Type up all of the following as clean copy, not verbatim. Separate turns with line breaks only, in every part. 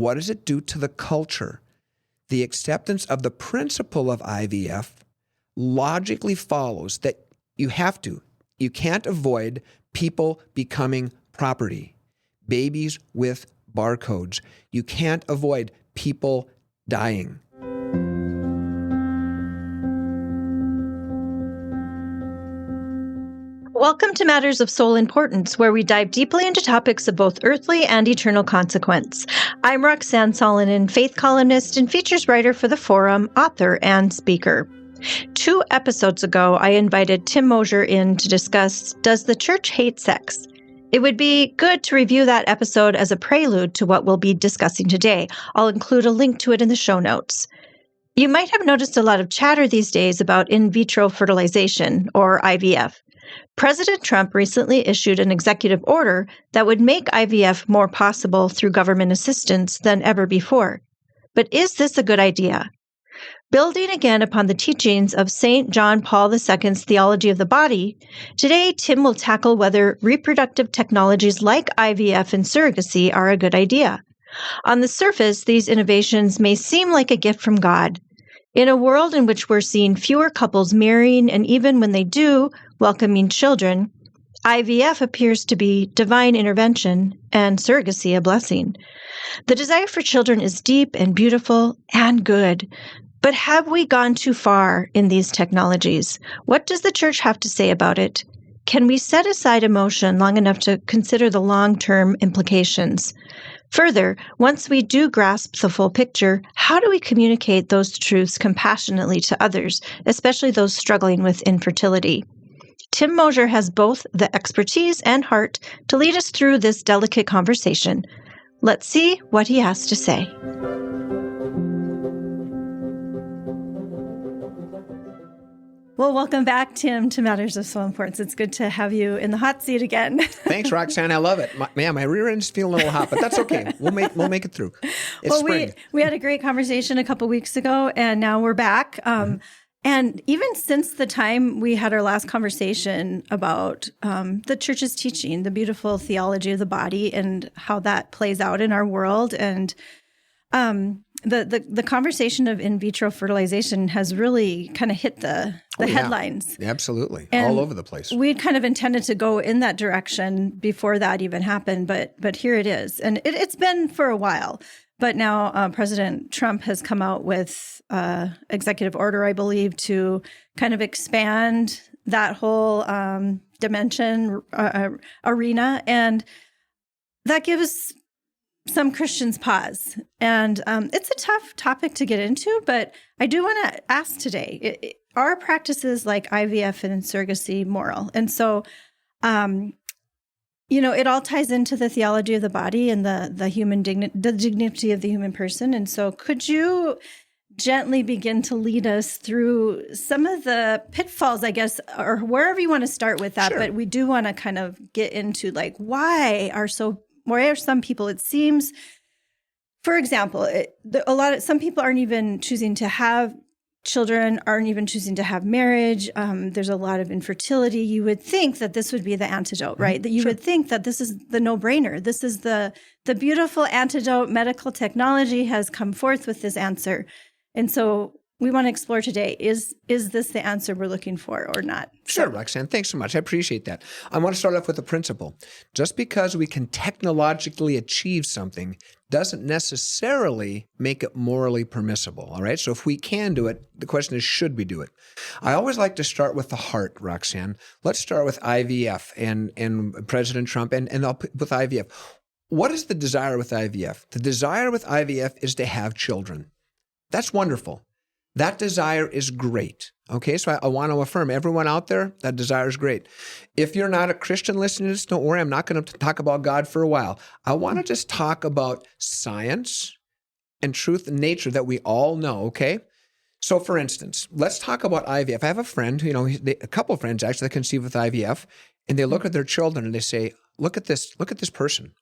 What does it do to the culture? The acceptance of the principle of IVF logically follows that you can't avoid people becoming property, babies with barcodes. You can't avoid people dying.
Welcome to Matters of Soul Importance, where we dive deeply into topics of both earthly and eternal consequence. I'm Roxanne Solonen, faith columnist and features writer for the Forum, author, and speaker. 2 episodes ago, I invited Tim Mosier in to discuss, Does the Church Hate Sex? It would be good to review that episode as a prelude to what we'll be discussing today. I'll include a link to it in the show notes. You might have noticed a lot of chatter these days about in vitro fertilization, or IVF. President Trump recently issued an executive order that would make IVF more possible through government assistance than ever before. But is this a good idea? Building again upon the teachings of St. John Paul II's Theology of the Body, today Tim will tackle whether reproductive technologies like IVF and surrogacy are a good idea. On the surface, these innovations may seem like a gift from God. In a world in which we're seeing fewer couples marrying and even when they do, welcoming children, IVF appears to be divine intervention and surrogacy a blessing. The desire for children is deep and beautiful and good. But have we gone too far in these technologies? What does the church have to say about it? Can we set aside emotion long enough to consider the long-term implications? Further, once we do grasp the full picture, how do we communicate those truths compassionately to others, especially those struggling with infertility? Tim Mosier has both the expertise and heart to lead us through this delicate conversation. Let's see what he has to say. Well, welcome back, Tim, to Matters of Soul Importance. It's good to have you in the hot seat again.
Thanks, Roxanne. I love it. My rear end's feeling a little hot, but that's okay. We'll make it through. It's spring.
We had a great conversation a couple weeks ago, and now we're back. And even since the time we had our last conversation about the church's teaching, the beautiful theology of the body and how that plays out in our world, and the conversation of in vitro fertilization has really kind of hit the headlines.
Absolutely.
And
all over the place.
We'd kind of intended to go in that direction before that even happened, but here it is. And it's been for a while. But now President Trump has come out with executive order, I believe, to kind of expand that whole dimension, arena. And that gives some Christians pause. And it's a tough topic to get into, but I do want to ask today, are practices like IVF and surrogacy moral? And so, it all ties into the theology of the body and the human the dignity of the human person. And so could you gently begin to lead us through some of the pitfalls, I guess, or wherever you want to start with that. Sure. But we do want to kind of get into why are some people, it seems, for example, some people aren't even choosing to have children, aren't even choosing to have marriage. There's a lot of infertility. You would think that this would be the antidote, right? That you would think that this is the no-brainer. This is the beautiful antidote. Medical technology has come forth with this answer. And so we want to explore today, is this the answer we're looking for or not?
Sure, Roxanne. Thanks so much. I appreciate that. I want to start off with a principle. Just because we can technologically achieve something doesn't necessarily make it morally permissible, all right? So if we can do it, the question is, should we do it? I always like to start with the heart, Roxanne. Let's start with IVF and President Trump and with IVF. What is the desire with IVF? The desire with IVF is to have children. That's wonderful. That desire is great. Okay, so I want to affirm everyone out there, that desire is great. If you're not a Christian listening to this, don't worry, I'm not going to talk about God for a while. I want to just talk about science and truth and nature that we all know, okay? So for instance, let's talk about IVF. I have a friend, a couple of friends actually that conceive with IVF, and they look at their children and they say, look at this person.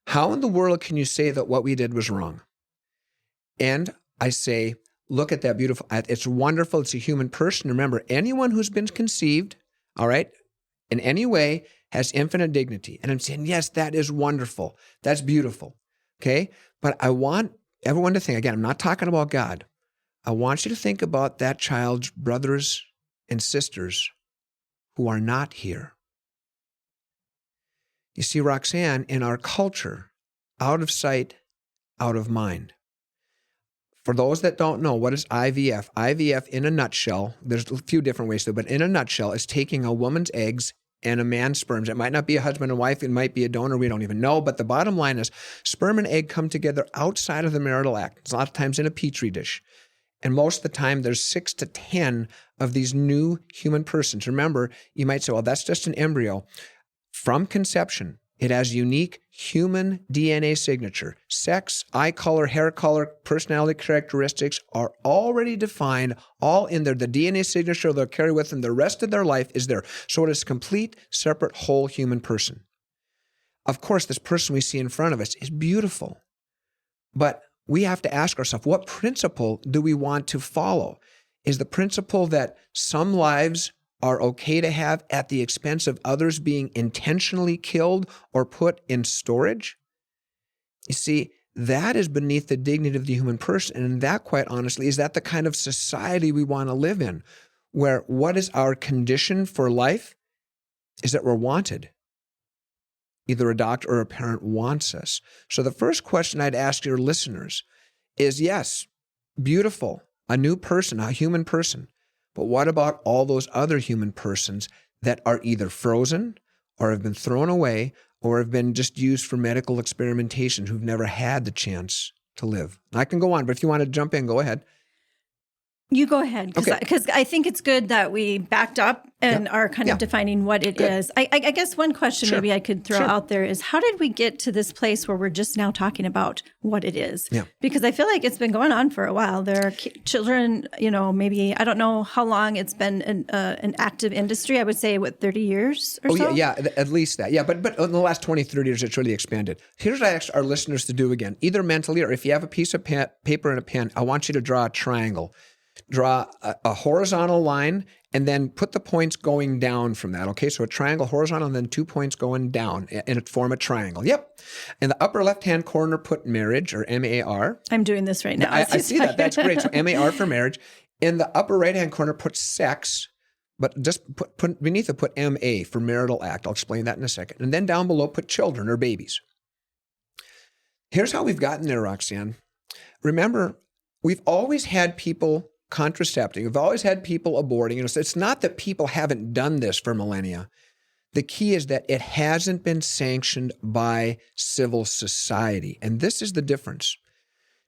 How in the world can you say that what we did was wrong? And I say, look at that beautiful, it's wonderful. It's a human person. Remember, anyone who's been conceived, all right, in any way has infinite dignity. And I'm saying, yes, that is wonderful. That's beautiful. Okay. But I want everyone to think, again, I'm not talking about God. I want you to think about that child's brothers and sisters who are not here. You see, Roxanne, in our culture, out of sight, out of mind. For those that don't know, what is IVF? IVF, in a nutshell, there's a few different ways to do it, but in a nutshell, is taking a woman's eggs and a man's sperms. It might not be a husband and wife. It might be a donor. We don't even know. But the bottom line is sperm and egg come together outside of the marital act. It's a lot of times in a petri dish. And most of the time, there's 6 to 10 of these new human persons. Remember, you might say, well, that's just an embryo. From conception, it has unique human DNA signature. Sex, eye color, hair color, personality characteristics are already defined, all in there. The DNA signature they'll carry with them the rest of their life is there. So it is a complete, separate, whole human person. Of course, this person we see in front of us is beautiful. But we have to ask ourselves, what principle do we want to follow? Is the principle that some lives are okay to have at the expense of others being intentionally killed or put in storage? You see, that is beneath the dignity of the human person. And that, quite honestly, is that the kind of society we want to live in, where what is our condition for life is that we're wanted. Either a doctor or a parent wants us. So the first question I'd ask your listeners is, yes, beautiful, a new person, a human person. But what about all those other human persons that are either frozen or have been thrown away or have been just used for medical experimentation, who've never had the chance to live? I can go on, but if you want to jump in, go ahead.
You go ahead, because
Okay.
I think it's good that we backed up and are kind of defining what it is. I guess one question maybe I could throw out there is, how did we get to this place where we're just now talking about what it is? Yeah. Because I feel like it's been going on for a while. There are children, maybe, I don't know how long it's been an active industry. I would say, 30 years or so?
Yeah, at least that. Yeah, but in the last 20, 30 years, it's really expanded. Here's what I ask our listeners to do again, either mentally or if you have a piece of paper and a pen, I want you to draw a triangle. Draw a horizontal line and then put the points going down from that. Okay, so a triangle horizontal and then 2 points going down and form a triangle. Yep. In the upper left-hand corner, put marriage or MAR.
I'm doing this right now.
I see that. That's great. So MAR for marriage. In the upper right-hand corner, put sex, but just put beneath it, put MA for marital act. I'll explain that in a second. And then down below, put children or babies. Here's how we've gotten there, Roxanne. Remember, we've always had people contracepting. We've always had people aborting. So it's not that people haven't done this for millennia. The key is that it hasn't been sanctioned by civil society. And this is the difference.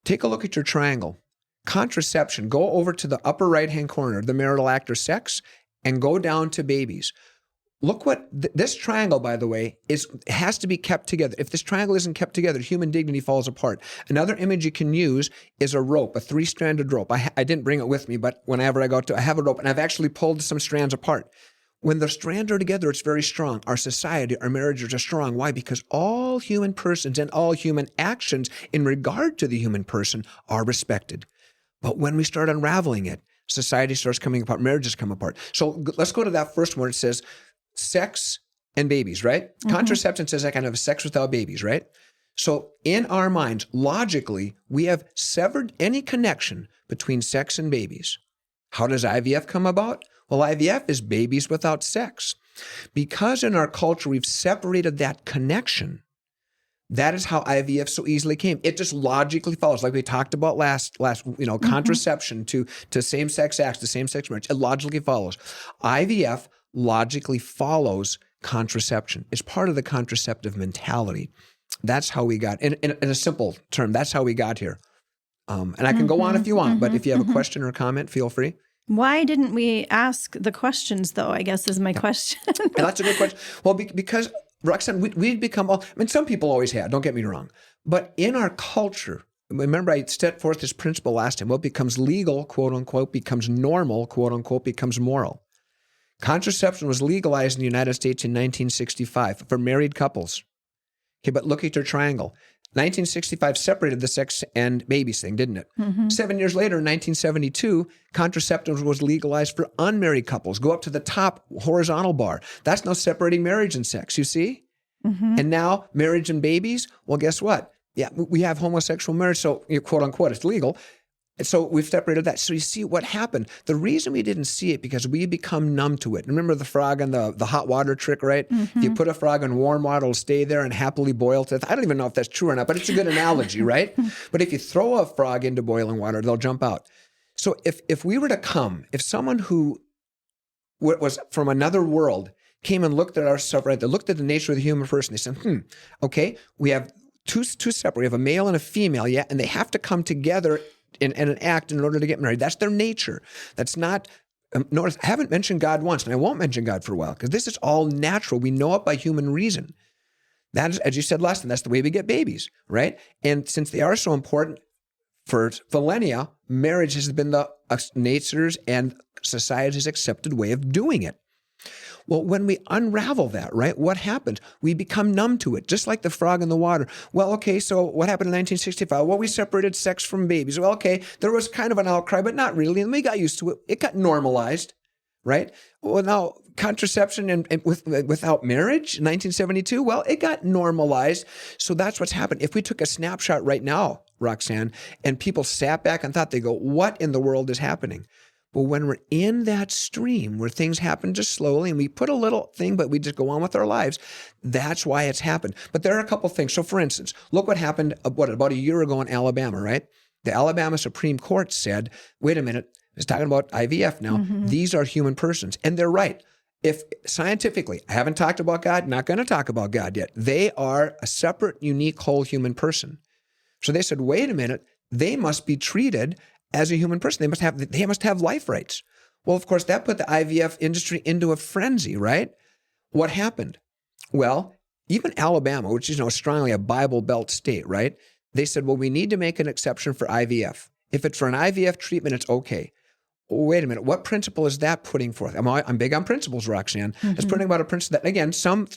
Take a look at your triangle. Contraception, go over to the upper right-hand corner, the marital act or sex, and go down to babies. Look what this triangle, by the way, has to be kept together. If this triangle isn't kept together, human dignity falls apart. Another image you can use is a rope, a 3-stranded rope. I didn't bring it with me, but whenever I go to, I have a rope, and I've actually pulled some strands apart. When the strands are together, it's very strong. Our society, our marriages are strong. Why? Because all human persons and all human actions in regard to the human person are respected. But when we start unraveling it, society starts coming apart, marriages come apart. So let's go to that first one. It says sex and babies, right? Mm-hmm. Contraception says I can have sex without babies, right? So in our minds, logically, we have severed any connection between sex and babies. How does IVF come about? Well, IVF is babies without sex. Because in our culture, we've separated that connection. That is how IVF so easily came. It just logically follows, like we talked about last, contraception to same-sex acts, to same-sex marriage. It logically follows. IVF logically follows contraception. It's part of the contraceptive mentality. That's how we got, in a simple term, that's how we got here. And I can go on if you want, but if you have a question or a comment, feel free.
Why didn't we ask the questions, though, I guess is my question.
And that's a good question. Well, because, Roxanne, we'd become, some people always had, don't get me wrong. But in our culture, remember I set forth this principle last time, what becomes legal, quote unquote, becomes normal, quote unquote, becomes moral. Contraception was legalized in the United States in 1965 for married couples. Okay, but look at your triangle. 1965 separated the sex and babies thing, didn't it? Mm-hmm. 7 years later, in 1972, contraception was legalized for unmarried couples. Go up to the top horizontal bar. That's now separating marriage and sex, you see? Mm-hmm. And now marriage and babies, well, guess what? Yeah, we have homosexual marriage, so quote unquote, it's legal. And so we've separated that. So you see what happened. The reason we didn't see it because we become numb to it. Remember the frog and the hot water trick, right? If you put a frog in warm water, it'll stay there and happily boil to death. I don't even know if that's true or not, but it's a good analogy, right? But if you throw a frog into boiling water, they'll jump out. So if we were to come, if someone who was from another world came and looked at our stuff, right? They looked at the nature of the human person. They said, okay, we have two separate. We have a male and a female, yeah, and they have to come together in an act in order to get married. That's their nature. That's not, notice, I haven't mentioned God once, and I won't mention God for a while, because this is all natural. We know it by human reason. That is, as you said last time, that's the way we get babies, right? And since they are so important, for millennia, marriage has been the nature's and society's accepted way of doing it. Well, when we unravel that, right, what happens? We become numb to it, just like the frog in the water. Well, okay, so what happened in 1965? Well, we separated sex from babies. Well, okay, there was kind of an outcry, but not really, and we got used to it. It got normalized, right? Well, now, contraception and without marriage in 1972, well, it got normalized. So that's what's happened. If we took a snapshot right now, Roxanne, and people sat back and thought, they go, what in the world is happening? But when we're in that stream where things happen just slowly and we put a little thing, but we just go on with our lives, that's why it's happened. But there are a couple things. So for instance, look what happened about a year ago in Alabama, right? The Alabama Supreme Court said, wait a minute, it's talking about IVF now. These are human persons. And they're right. If scientifically, I haven't talked about God, not going to talk about God yet. They are a separate, unique, whole human person. So they said, wait a minute, they must be treated as a human person. They must have life rights. Well, of course, that put the IVF industry into a frenzy, right? What happened? Well, even Alabama, which is strongly a Bible Belt state, right? They said, well, we need to make an exception for IVF. If it's for an IVF treatment, it's okay. Wait a minute, what principle is that putting forth? I'm big on principles, Roxanne. It's putting about a principle that, again, some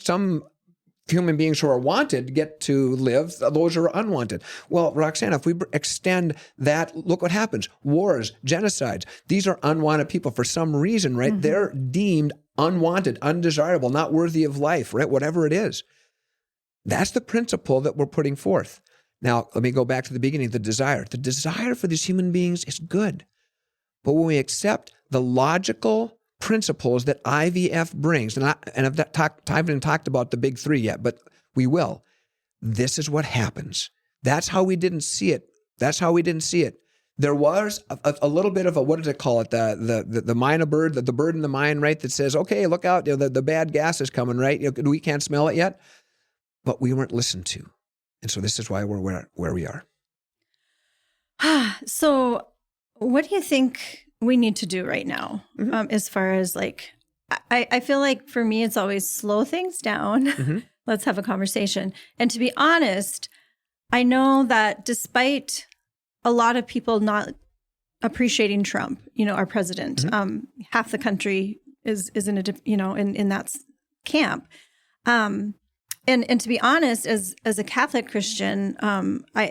human beings who are wanted get to live, those are unwanted. Well, Roxanne, if we extend that, look what happens. Wars, genocides, these are unwanted people for some reason, right? They're deemed unwanted, undesirable, not worthy of life, right? Whatever it is. That's the principle that we're putting forth. Now, let me go back to the beginning, the desire. The desire for these human beings is good. But when we accept the logical principles that IVF brings, and I haven't talked about the big three yet, but we will. This is what happens. That's how we didn't see it. There was a little bit of a, what do they call it? The mina bird, the bird in the mine, right? That says, okay, look out, the bad gas is coming, right? We can't smell it yet. But we weren't listened to. And so this is why we're where we are.
So what do you think we need to do right now? As far as I feel like for me, it's always slow things down. Let's have a conversation. And to be honest, I know that despite a lot of people not appreciating Trump, our president, half the country is in in that camp. And to be honest, as a Catholic Christian,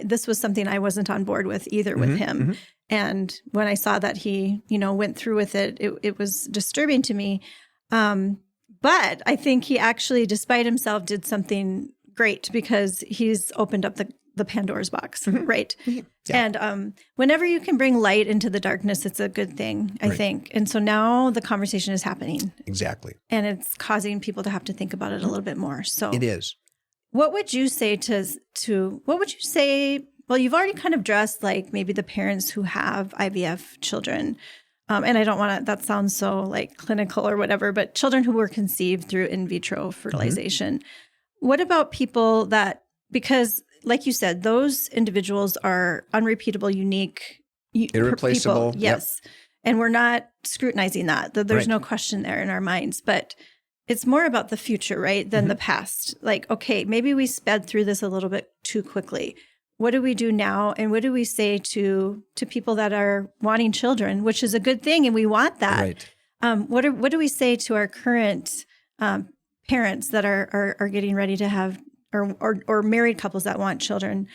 this was something I wasn't on board with either with him. And when I saw that he, went through with it, it was disturbing to me. But I think he actually, despite himself, did something great because he's opened up the Pandora's box, right? Yeah. And whenever you can bring light into the darkness, it's a good thing, I think. And so now the conversation is happening. Exactly. And it's causing people to have to think about it a little bit more. So
it is.
What would you say well, you've already kind of addressed maybe the parents who have IVF children. And I don't want to, that sounds so clinical or whatever, but children who were conceived through in vitro fertilization. What about people that, because like you said, those individuals are unrepeatable, unique,
irreplaceable.
People. Yes. Yep. And we're not scrutinizing that. There's no question there in our minds, but it's more about the future, right? Than the past. Okay, maybe we sped through this a little bit too quickly. What do we do now? And what do we say to people that are wanting children, which is a good thing, and we want that. Right. What do we say to our current parents that are getting ready to have, or married couples that want children?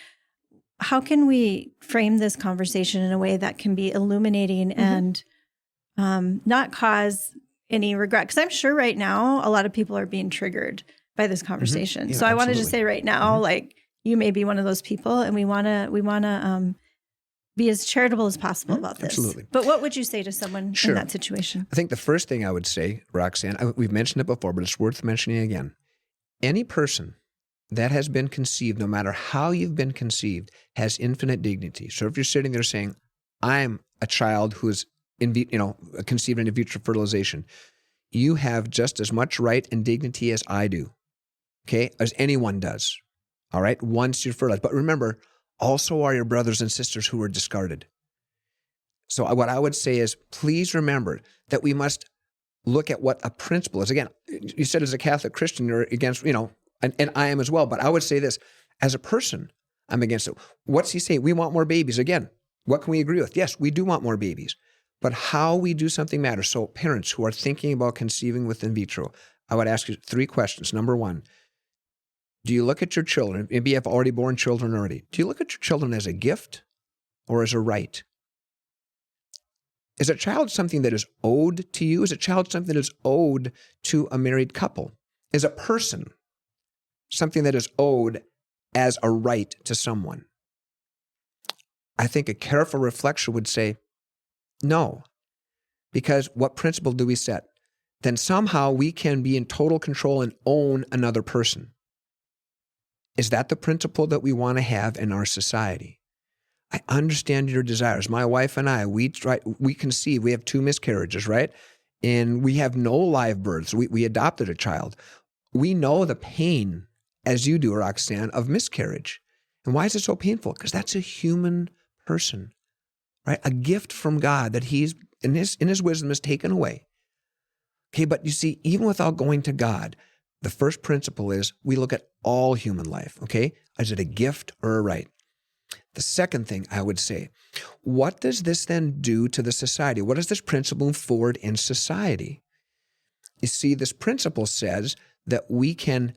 How can we frame this conversation in a way that can be illuminating and not cause any regret? Because I'm sure right now a lot of people are being triggered by this conversation. Yeah, so I want to just say right now, you may be one of those people, and we want to be as charitable as possible about this.
Absolutely.
But what would you say to someone in that situation?
I think the first thing I would say, Roxanne, we've mentioned it before, but it's worth mentioning again. Any person that has been conceived, no matter how you've been conceived, has infinite dignity. So if you're sitting there saying, I'm a child who is conceived in vitro fertilization, you have just as much right and dignity as I do, okay, as anyone does, all right, once you're fertilized. But remember, also are your brothers and sisters who were discarded. So what I would say is, please remember that we must look at what a principle is. Again, you said as a Catholic Christian, you're against, and I am as well. But I would say this, as a person, I'm against it. What's he saying? We want more babies. Again, what can we agree with? Yes, we do want more babies. But how we do something matters. So parents who are thinking about conceiving with in vitro, I would ask you 3 questions. Number 1, do you look at your children, maybe you have already born children already, do you look at your children as a gift or as a right? Is a child something that is owed to you? Is a child something that is owed to a married couple? Is a person something that is owed as a right to someone? I think a careful reflection would say, no. Because what principle do we set? Then somehow we can be in total control and own another person. Is that the principle that we want to have in our society? I understand your desires. My wife and I, we conceive. We have 2 miscarriages, right? And we have no live births. We adopted a child. We know the pain, as you do, Roxanne, of miscarriage. And why is it so painful? Because that's a human person, right? A gift from God that He's in His wisdom has taken away. Okay, but you see, even without going to God, the first principle is we look at all human life. Okay, is it a gift or a right? The second thing I would say, what does this then do to the society? What does this principle move forward in society? You see, this principle says that we can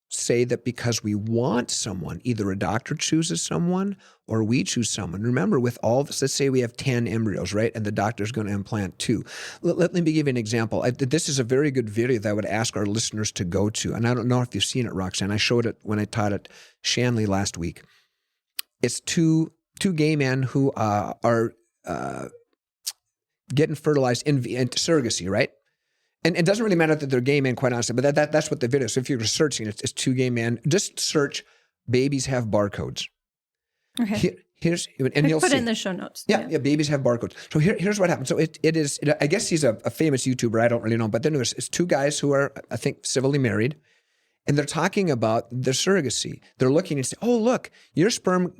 say that because we want someone, either a doctor chooses someone or we choose someone. Remember, with all this, let's say we have 10 embryos, right? And the doctor's going to implant 2. Let me give you an example. This is a very good video that I would ask our listeners to go to. And I don't know if you've seen it, Roxanne. I showed it when I taught at Shanley last week. It's two gay men who are getting fertilized in surrogacy, right? And it doesn't really matter that they're gay men, quite honestly, but that's what the video is. So if you're searching, it's 2 gay men. Just search babies have barcodes.
Okay.
Here's and you'll
put
see.
it in the show notes.
Yeah, babies have barcodes. So here's what happens. So it is, I guess he's a famous YouTuber. I don't really know. But then it's 2 guys who are, I think, civilly married. And they're talking about their surrogacy. They're looking and say, oh, look, your sperm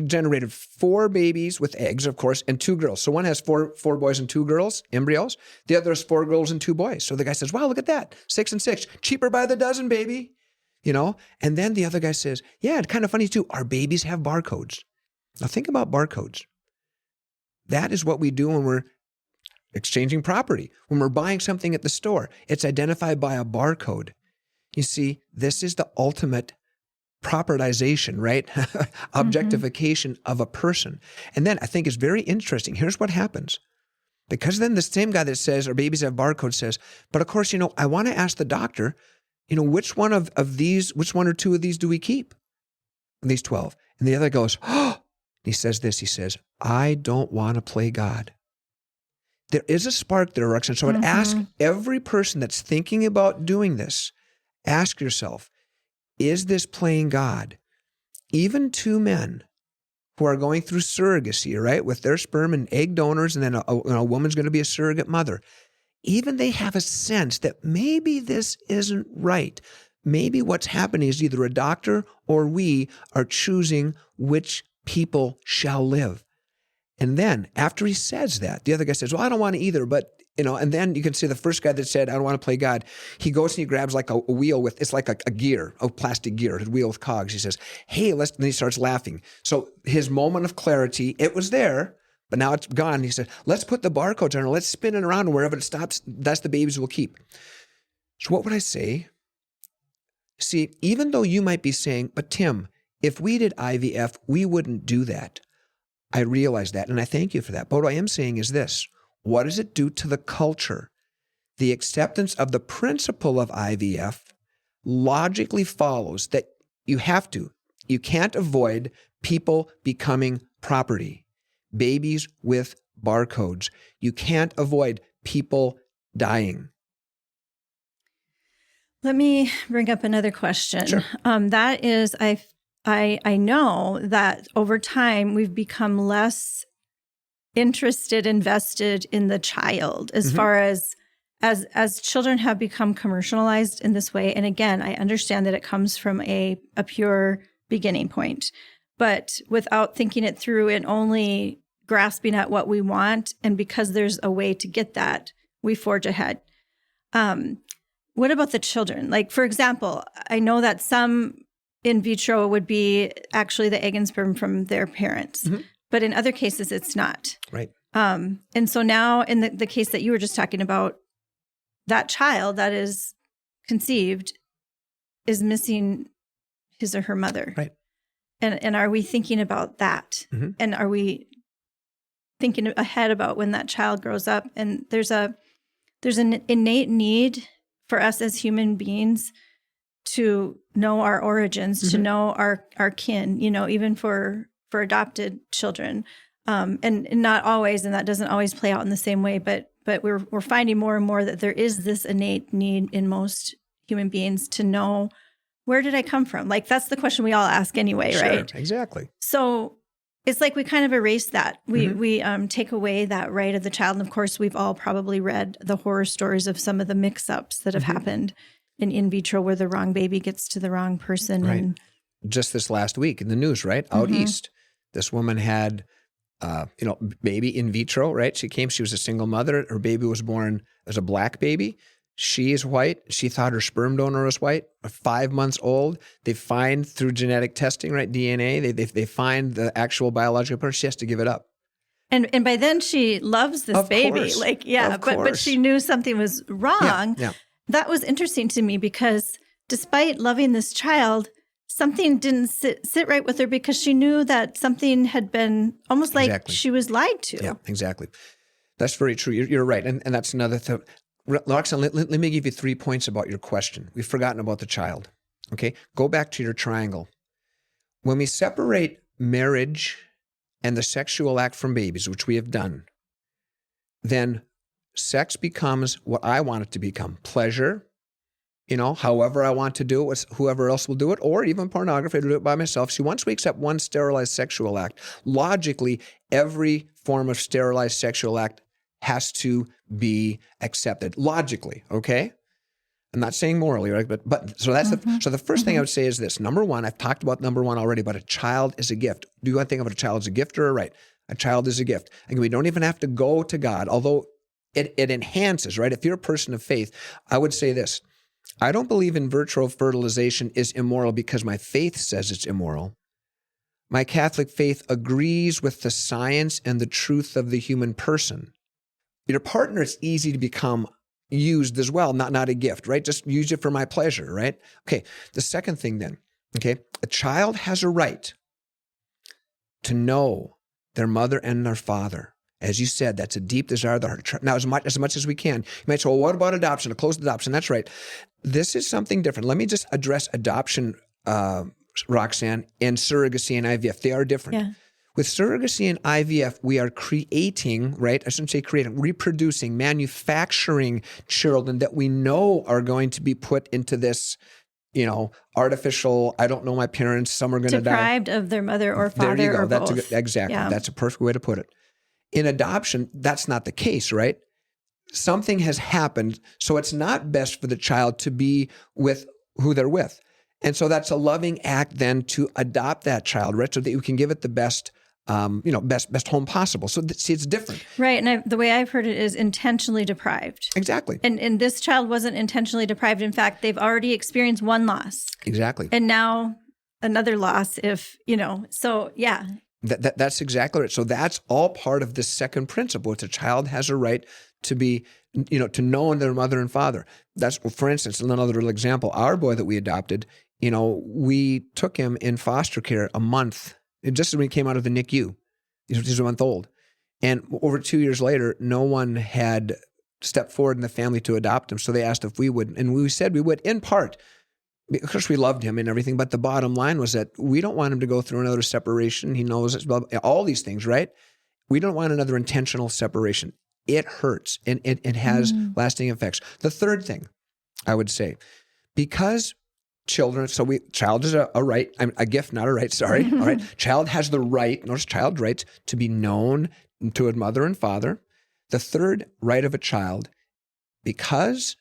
generated 4 babies with eggs, of course, and 2 girls. So one has 4 boys and 2 girls, embryos. The other has 4 girls and 2 boys. So the guy says, wow, look at that. 6 and 6. Cheaper by the dozen, baby. And then the other guy says, yeah, it's kind of funny too. Our babies have barcodes. Now think about barcodes. That is what we do when we're exchanging property. When we're buying something at the store, it's identified by a barcode. You see, this is the ultimate propertization, right? Objectification of a person. And then I think it's very interesting. Here's what happens. Because then the same guy that says our babies have barcodes says, but of course, I want to ask the doctor, which one of these, which 1 or 2 of these do we keep? These 12. And the other goes, oh, he says this, he says, I don't want to play God. There is a spark there, Roxanne. So I'd ask every person that's thinking about doing this, ask yourself, is this playing God? Even 2 men who are going through surrogacy, right, with their sperm and egg donors, and then a woman's going to be a surrogate mother, even they have a sense that maybe this isn't right. Maybe what's happening is either a doctor or we are choosing which people shall live. And then after he says that, the other guy says, well, I don't want to either, but and then you can see the first guy that said, I don't want to play God. He goes and he grabs like a wheel with, it's like a gear, a plastic gear, a wheel with cogs. He says, hey, and he starts laughing. So his moment of clarity, it was there, but now it's gone. He said, let's put the barcodes on it. Let's spin it around, and wherever it stops, that's the babies we'll keep. So what would I say? See, even though you might be saying, but Tim, if we did IVF, we wouldn't do that. I realize that, and I thank you for that. But what I am saying is this. What does it do to the culture? The acceptance of the principle of IVF logically follows that You have to. You can't avoid people becoming property. Babies with barcodes. You can't avoid people dying.
Let me bring up another question.
Sure.
That is, I know that over time we've become less invested in the child as far as children have become commercialized in this way. And again, I understand that it comes from a pure beginning point, but without thinking it through and only grasping at what we want. And because there's a way to get that, we forge ahead. What about the children? Like, for example, I know that some in vitro would be actually the egg and sperm from their parents, but in other cases, it's not.
Right.
And so now in the case that you were just talking about, that child that is conceived is missing his or her mother.
Right.
And are we thinking about that? And are we thinking ahead about when that child grows up? And there's an innate need for us as human beings to know our origins, to know our kin, even for adopted children. And not always, and that doesn't always play out in the same way, but we're finding more and more that there is this innate need in most human beings to know, where did I come from? Like, that's the question we all ask anyway, right?
Sure, exactly.
So it's like we kind of erase that. We take away that right of the child. And of course, we've all probably read the horror stories of some of the mix-ups that have happened in vitro where the wrong baby gets to the wrong person.
Right.
And
just this last week in the news, right? Out east, this woman had, baby in vitro, right? She was a single mother. Her baby was born as a black baby. She is white. She thought her sperm donor was white. 5 months old. They find through genetic testing, right? DNA. They find the actual biological person. She has to give it up.
And by then she loves this
Of
baby.
course.
But she knew something was wrong.
Yeah.
That was interesting to me because despite loving this child, something didn't sit right with her because she knew that something had been almost like she was lied to.
Yeah, exactly. That's very true. You're right. And that's another thing. Roxanne, let me give you 3 points about your question. We've forgotten about the child. Okay? Go back to your triangle. When we separate marriage and the sexual act from babies, which we have done, then sex becomes what I want it to become. Pleasure, however I want to do it, whoever else will do it, or even pornography, to do it by myself. See, once we accept one sterilized sexual act, logically, every form of sterilized sexual act has to be accepted logically, okay? I'm not saying morally, right? But so that's the first thing I would say is this. Number one, I've talked about number one already, but a child is a gift. Do you want to think of a child as a gift or a right? A child is a gift. And we don't even have to go to God, although it enhances, right? If you're a person of faith, I would say this. I don't believe in vitro fertilization is immoral because my faith says it's immoral. My Catholic faith agrees with the science and the truth of the human person. Your partner is easy to become used as well, not a gift, right? Just use it for my pleasure, right? Okay, the second thing then, okay, a child has a right to know their mother and their father. As you said, that's a deep desire of the heart. Now, as much as we can. You might say, well, what about adoption? A closed adoption? That's right. This is something different. Let me just address adoption, Roxanne, and surrogacy and IVF. They are different.
Yeah.
With surrogacy and IVF, we are creating, right? I shouldn't say creating, reproducing, manufacturing children that we know are going to be put into this, artificial, I don't know my parents, some are going to die.
Deprived of their mother or father.
There you go.
Or
That's
both.
Exactly. Yeah. That's a perfect way to put it. In adoption, that's not the case, right? Something has happened, so it's not best for the child to be with who they're with. And so that's a loving act then to adopt that child, right? So that you can give it the best best home possible. So see, it's different.
Right. And the way I've heard it is intentionally deprived.
Exactly.
And this child wasn't intentionally deprived. In fact, they've already experienced one loss.
Exactly.
And now another loss so yeah.
That's exactly right. So that's all part of this second principle. It's a child has a right to be, to know their mother and father. That's, for instance, another little example, our boy that we adopted, we took him in foster care a month. Just when he came out of the NICU, he was a month old. And over 2 years later, no one had stepped forward in the family to adopt him. So they asked if we would. And we said we would, in part, because we loved him and everything, but the bottom line was that we don't want him to go through another separation. He knows it's all these things, right? We don't want another intentional separation. It hurts and it has lasting effects. The third thing I would say, because children, child is a right, a gift, not a right, sorry. All right. Child has the right, notice child rights, to be known to a mother and father. The third right of a child, because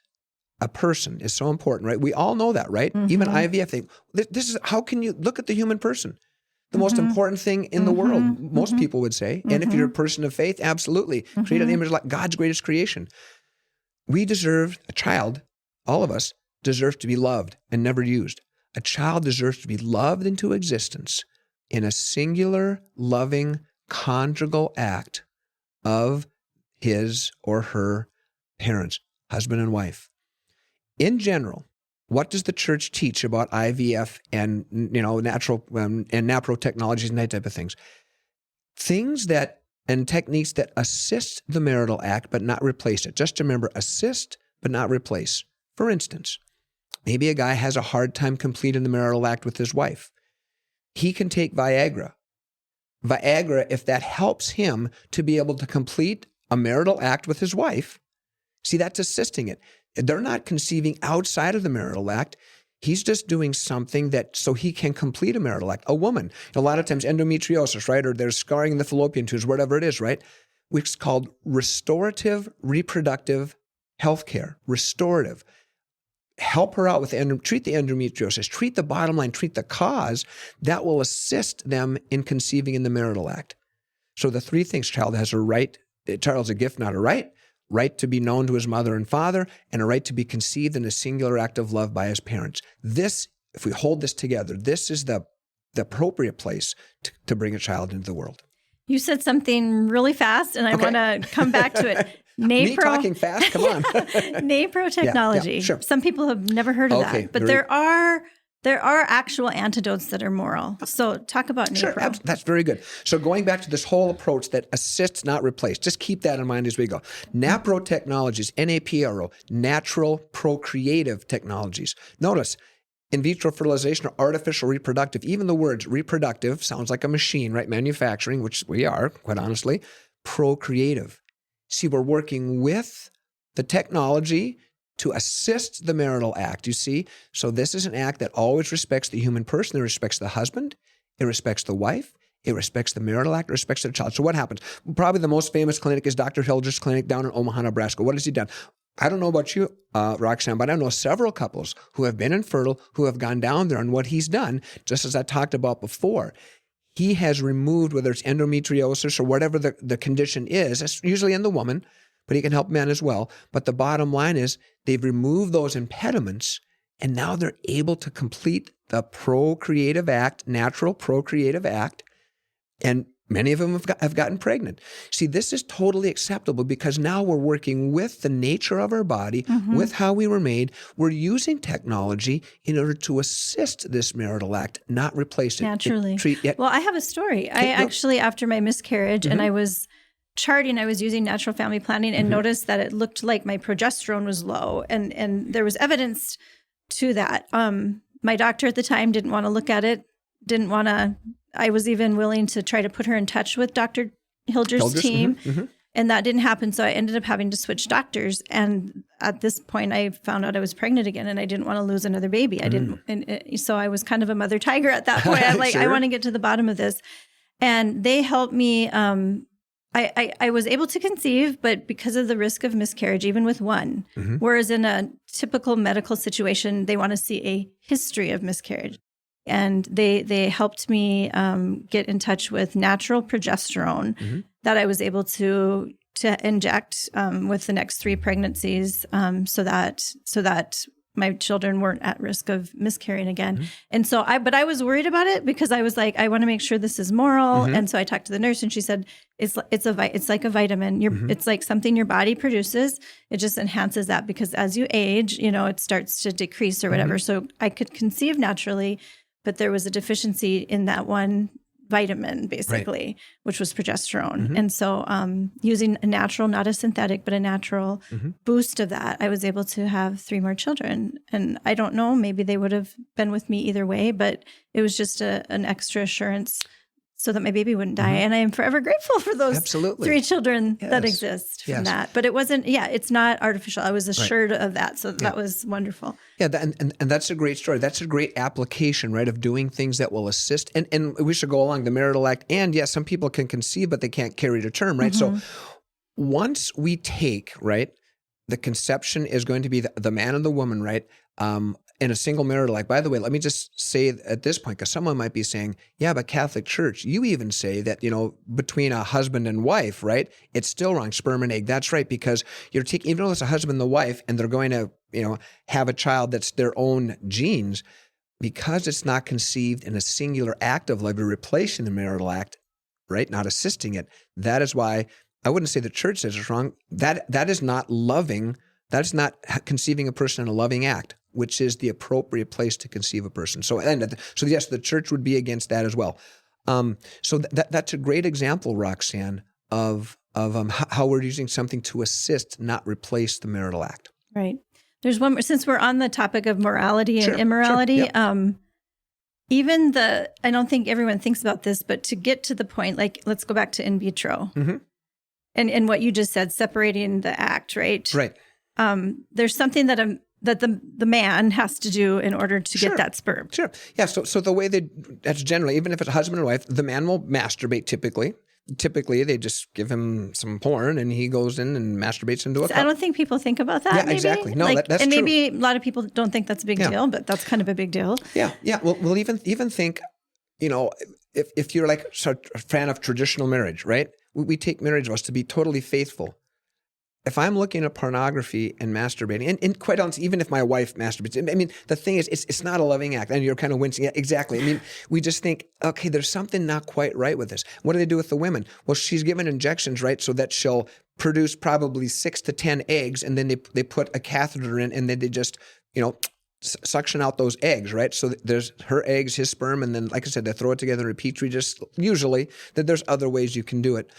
a person is so important, right? We all know that, right? Even IVF thing. This is, how can you look at the human person? The most important thing in the world, most people would say. And if you're a person of faith, absolutely. Created in the image like God's greatest creation. We deserve, a child, all of us, deserve to be loved and never used. A child deserves to be loved into existence in a singular, loving, conjugal act of his or her parents, husband and wife. In general, what does the church teach about IVF and natural and NAPRO technologies and that type of things? Things that and techniques that assist the marital act but not replace it. Just remember, assist but not replace. For instance, maybe a guy has a hard time completing the marital act with his wife. He can take Viagra. Viagra, if that helps him to be able to complete a marital act with his wife, see, that's assisting it. They're not conceiving outside of the marital act. He's just doing something that so he can complete a marital act. A woman, a lot of times endometriosis, right? Or there's scarring in the fallopian tubes, whatever it is, right? Which is called restorative reproductive health care. Restorative. Help her out with treat the endometriosis, treat the bottom line, treat the cause. That will assist them in conceiving in the marital act. So the three things: child has a right, child's a gift, not a right. Right to be known to his mother and father, and a right to be conceived in a singular act of love by his parents. This, if we hold this together, this is the appropriate place to bring a child into the world.
You said something really fast, and I want to come back to it.
Me talking fast? Come on.
NAPRO technology.
Yeah, sure.
Some people have never heard of that, but there are actual antidotes that are moral. So talk about NAPRO.
Sure, that's very good. So going back to this whole approach that assists, not replace, just keep that in mind as we go. NAPRO technologies, NAPRO, natural procreative technologies. Notice, in vitro fertilization or artificial reproductive, even the words reproductive sounds like a machine, right? Manufacturing, which we are, quite honestly. Procreative. See, we're working with the technology to assist the marital act, you see? So this is an act that always respects the human person. It respects the husband. It respects the wife. It respects the marital act. It respects the child. So what happens? Probably the most famous clinic is Dr. Hilger's clinic down in Omaha, Nebraska. What has he done? I don't know about you, Roxanne, but I know several couples who have been infertile who have gone down there. And what he's done, just as I talked about before, he has removed, whether it's endometriosis or whatever the condition is, it's usually in the woman, but he can help men as well. But the bottom line is they've removed those impediments, and now they're able to complete the procreative act, natural procreative act, and many of them have gotten pregnant. See, this is totally acceptable because now we're working with the nature of our body, with how we were made. We're using technology in order to assist this marital act, not replace it.
Naturally. Well, I have a story. I actually, after my miscarriage, and I was charting, I was using natural family planning and noticed that it looked like my progesterone was low. And there was evidence to that. My doctor at the time didn't want to look at it, I was even willing to try to put her in touch with Dr. Hilger's team, and that didn't happen. So I ended up having to switch doctors. And at this point, I found out I was pregnant again, and I didn't want to lose another baby. So I was kind of a mother tiger at that point. I'm like, sure. I want to get to the bottom of this. And they helped me. I was able to conceive, but because of the risk of miscarriage, even with one, whereas in a typical medical situation, they want to see a history of miscarriage. And they helped me get in touch with natural progesterone that I was able to inject with the next 3 pregnancies, so that my children weren't at risk of miscarrying again. And so I was worried about it because I was like, I want to make sure this is moral. And so I talked to the nurse, and she said, it's like a vitamin. It's like something your body produces. It just enhances that because as you age, it starts to decrease or whatever. So I could conceive naturally, but there was a deficiency in that one vitamin, basically, which was progesterone. And so using a natural, not a synthetic, but a natural boost of that, I was able to have 3 more children. And I don't know, maybe they would have been with me either way, but it was just an extra assurance so that my baby wouldn't die. And I am forever grateful for those 3 children that exist from that. But it wasn't, it's not artificial. I was assured of that. So that was wonderful.
Yeah, and that's a great story. That's a great application, right, of doing things that will assist. And we should go along the marital act. And yes, some people can conceive, but they can't carry to term, right? So once we take, right, the conception is going to be the man and the woman, right? In a single marital act. By the way, let me just say at this point, because someone might be saying, yeah, but Catholic Church, you even say that, between a husband and wife, right? It's still wrong, sperm and egg. That's right, because you're taking, even though it's a husband and the wife, and they're going to, have a child that's their own genes, because it's not conceived in a singular act of love, you're replacing the marital act, right? Not assisting it. That is why I wouldn't say the church says it's wrong. That is not loving. That is not conceiving a person in a loving act, which is the appropriate place to conceive a person. So yes, the church would be against that as well. So that's a great example, Roxanne, of how we're using something to assist, not replace the marital act.
Right. There's one more, since we're on the topic of morality and immorality. Sure, yeah. I don't think everyone thinks about this, but to get to the point, like, let's go back to in vitro, and what you just said, separating the act, right?
Right.
There's something that the man has to do in order to get that sperm.
Sure. Yeah. So the way that's generally, even if it's a husband and wife, the man will masturbate typically. Typically, they just give him some porn and he goes in and masturbates into a cup.
I don't think people think about that.
Yeah,
maybe.
Exactly. No, that's
and
true.
Maybe a lot of people don't think that's a big deal, but that's kind of a big deal.
Yeah. Yeah. We'll even think, if you're like a fan of traditional marriage, right? We take marriage vows to be totally faithful. If I'm looking at pornography and masturbating, and quite honestly, even if my wife masturbates, I mean, the thing is, it's not a loving act. And you're kind of wincing. Yeah, exactly. I mean, we just think, okay, there's something not quite right with this. What do they do with the women? Well, she's given injections, right, so that she'll produce probably 6 to 10 eggs, and then they put a catheter in, and then they just, suction out those eggs, right? So there's her eggs, his sperm, and then, like I said, they throw it together in a petri dish. Usually, that there's other ways you can do it.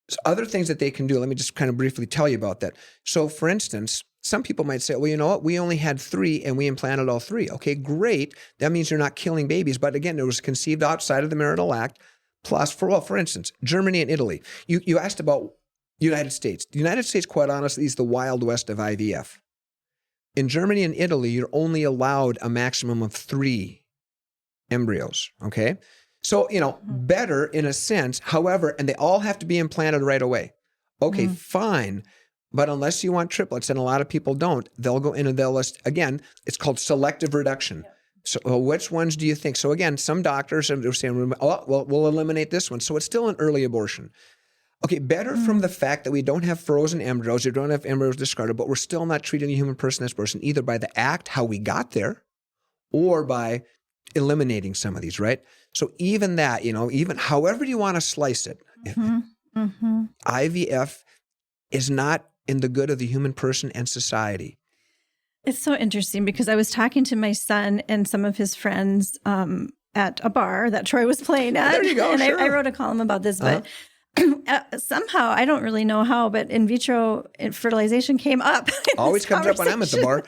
So other things that they can do, let me just kind of briefly tell you about that. So for instance, some people might say, well, you know what? We only had 3 and we implanted all 3. Okay, great. That means you're not killing babies. But again, it was conceived outside of the marital act. Plus, for instance, Germany and Italy. You asked about United States. The United States, quite honestly, is the Wild West of IVF. In Germany and Italy, you're only allowed a maximum of 3 embryos, okay? So, better in a sense, however, and they all have to be implanted right away. Okay, fine. But unless you want triplets, and a lot of people don't, they'll go in and they'll list, again, it's called selective reduction. So which ones do you think? So again, some doctors are saying, oh, well, we'll eliminate this one. So it's still an early abortion. Okay, better from the fact that we don't have frozen embryos, we don't have embryos discarded, but we're still not treating a human person as person, either by the act, how we got there, or by eliminating some of these, right? So even that, even however you want to slice it, IVF is not in the good of the human person and society.
It's so interesting because I was talking to my son and some of his friends at a bar that Troy was playing at.
There you go,
and
sure.
I wrote a column about this, but somehow, I don't really know how, but in vitro fertilization came up.
Always comes up when I'm at the bar.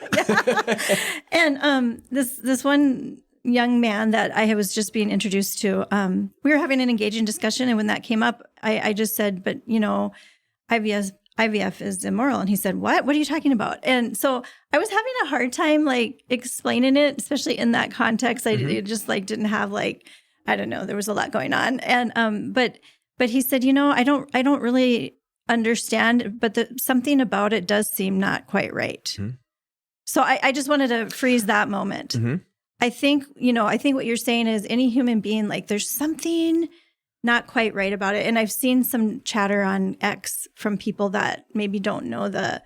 And this one young man that I was just being introduced to, we were having an engaging discussion. And when that came up, I just said, but IVF is immoral. And he said, what are you talking about? And so I was having a hard time explaining it, especially in that context. I just didn't have I don't know, there was a lot going on. And, but he said, I don't really understand, but something about it does seem not quite right. So I just wanted to freeze that moment. I think what you're saying is any human being, there's something not quite right about it. And I've seen some chatter on X from people that maybe don't know the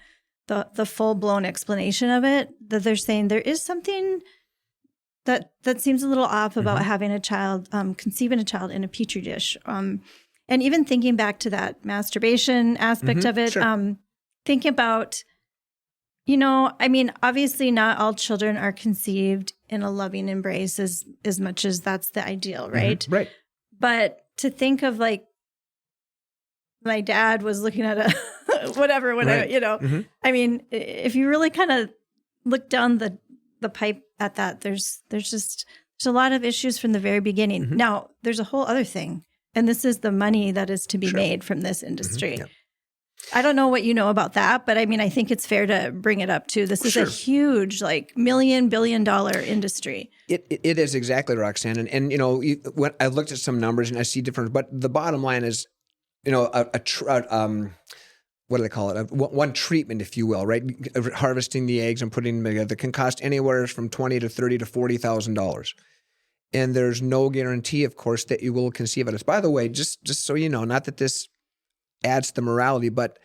full-blown explanation of it, that they're saying there is something that seems a little off about having a child, conceiving a child in a petri dish. And even thinking back to that masturbation aspect of it, thinking about, obviously not all children are conceived in a loving embrace as much as that's the ideal, right?
Right.
But to think of like, my dad was looking at a whatever,
Right.
I mean, if you really kind of look down the pipe at that, there's a lot of issues from the very beginning.
Mm-hmm.
Now, there's a whole other thing, and this is the money that is to be
Sure.
made from this industry.
Yeah.
I don't know what you know about that, but I mean, I think it's fair to bring it up too. This is
Sure.
a huge, like, $1-billion industry.
It is exactly, Roxanne. And when I looked at some numbers and I see different, but the bottom line is, what do they call it? One treatment, if you will, right? Harvesting the eggs and putting them together can cost anywhere from $20,000 to $30,000 to $40,000. And there's no guarantee, of course, that you will conceive it. By the way, just so you know, not that this adds to the morality, but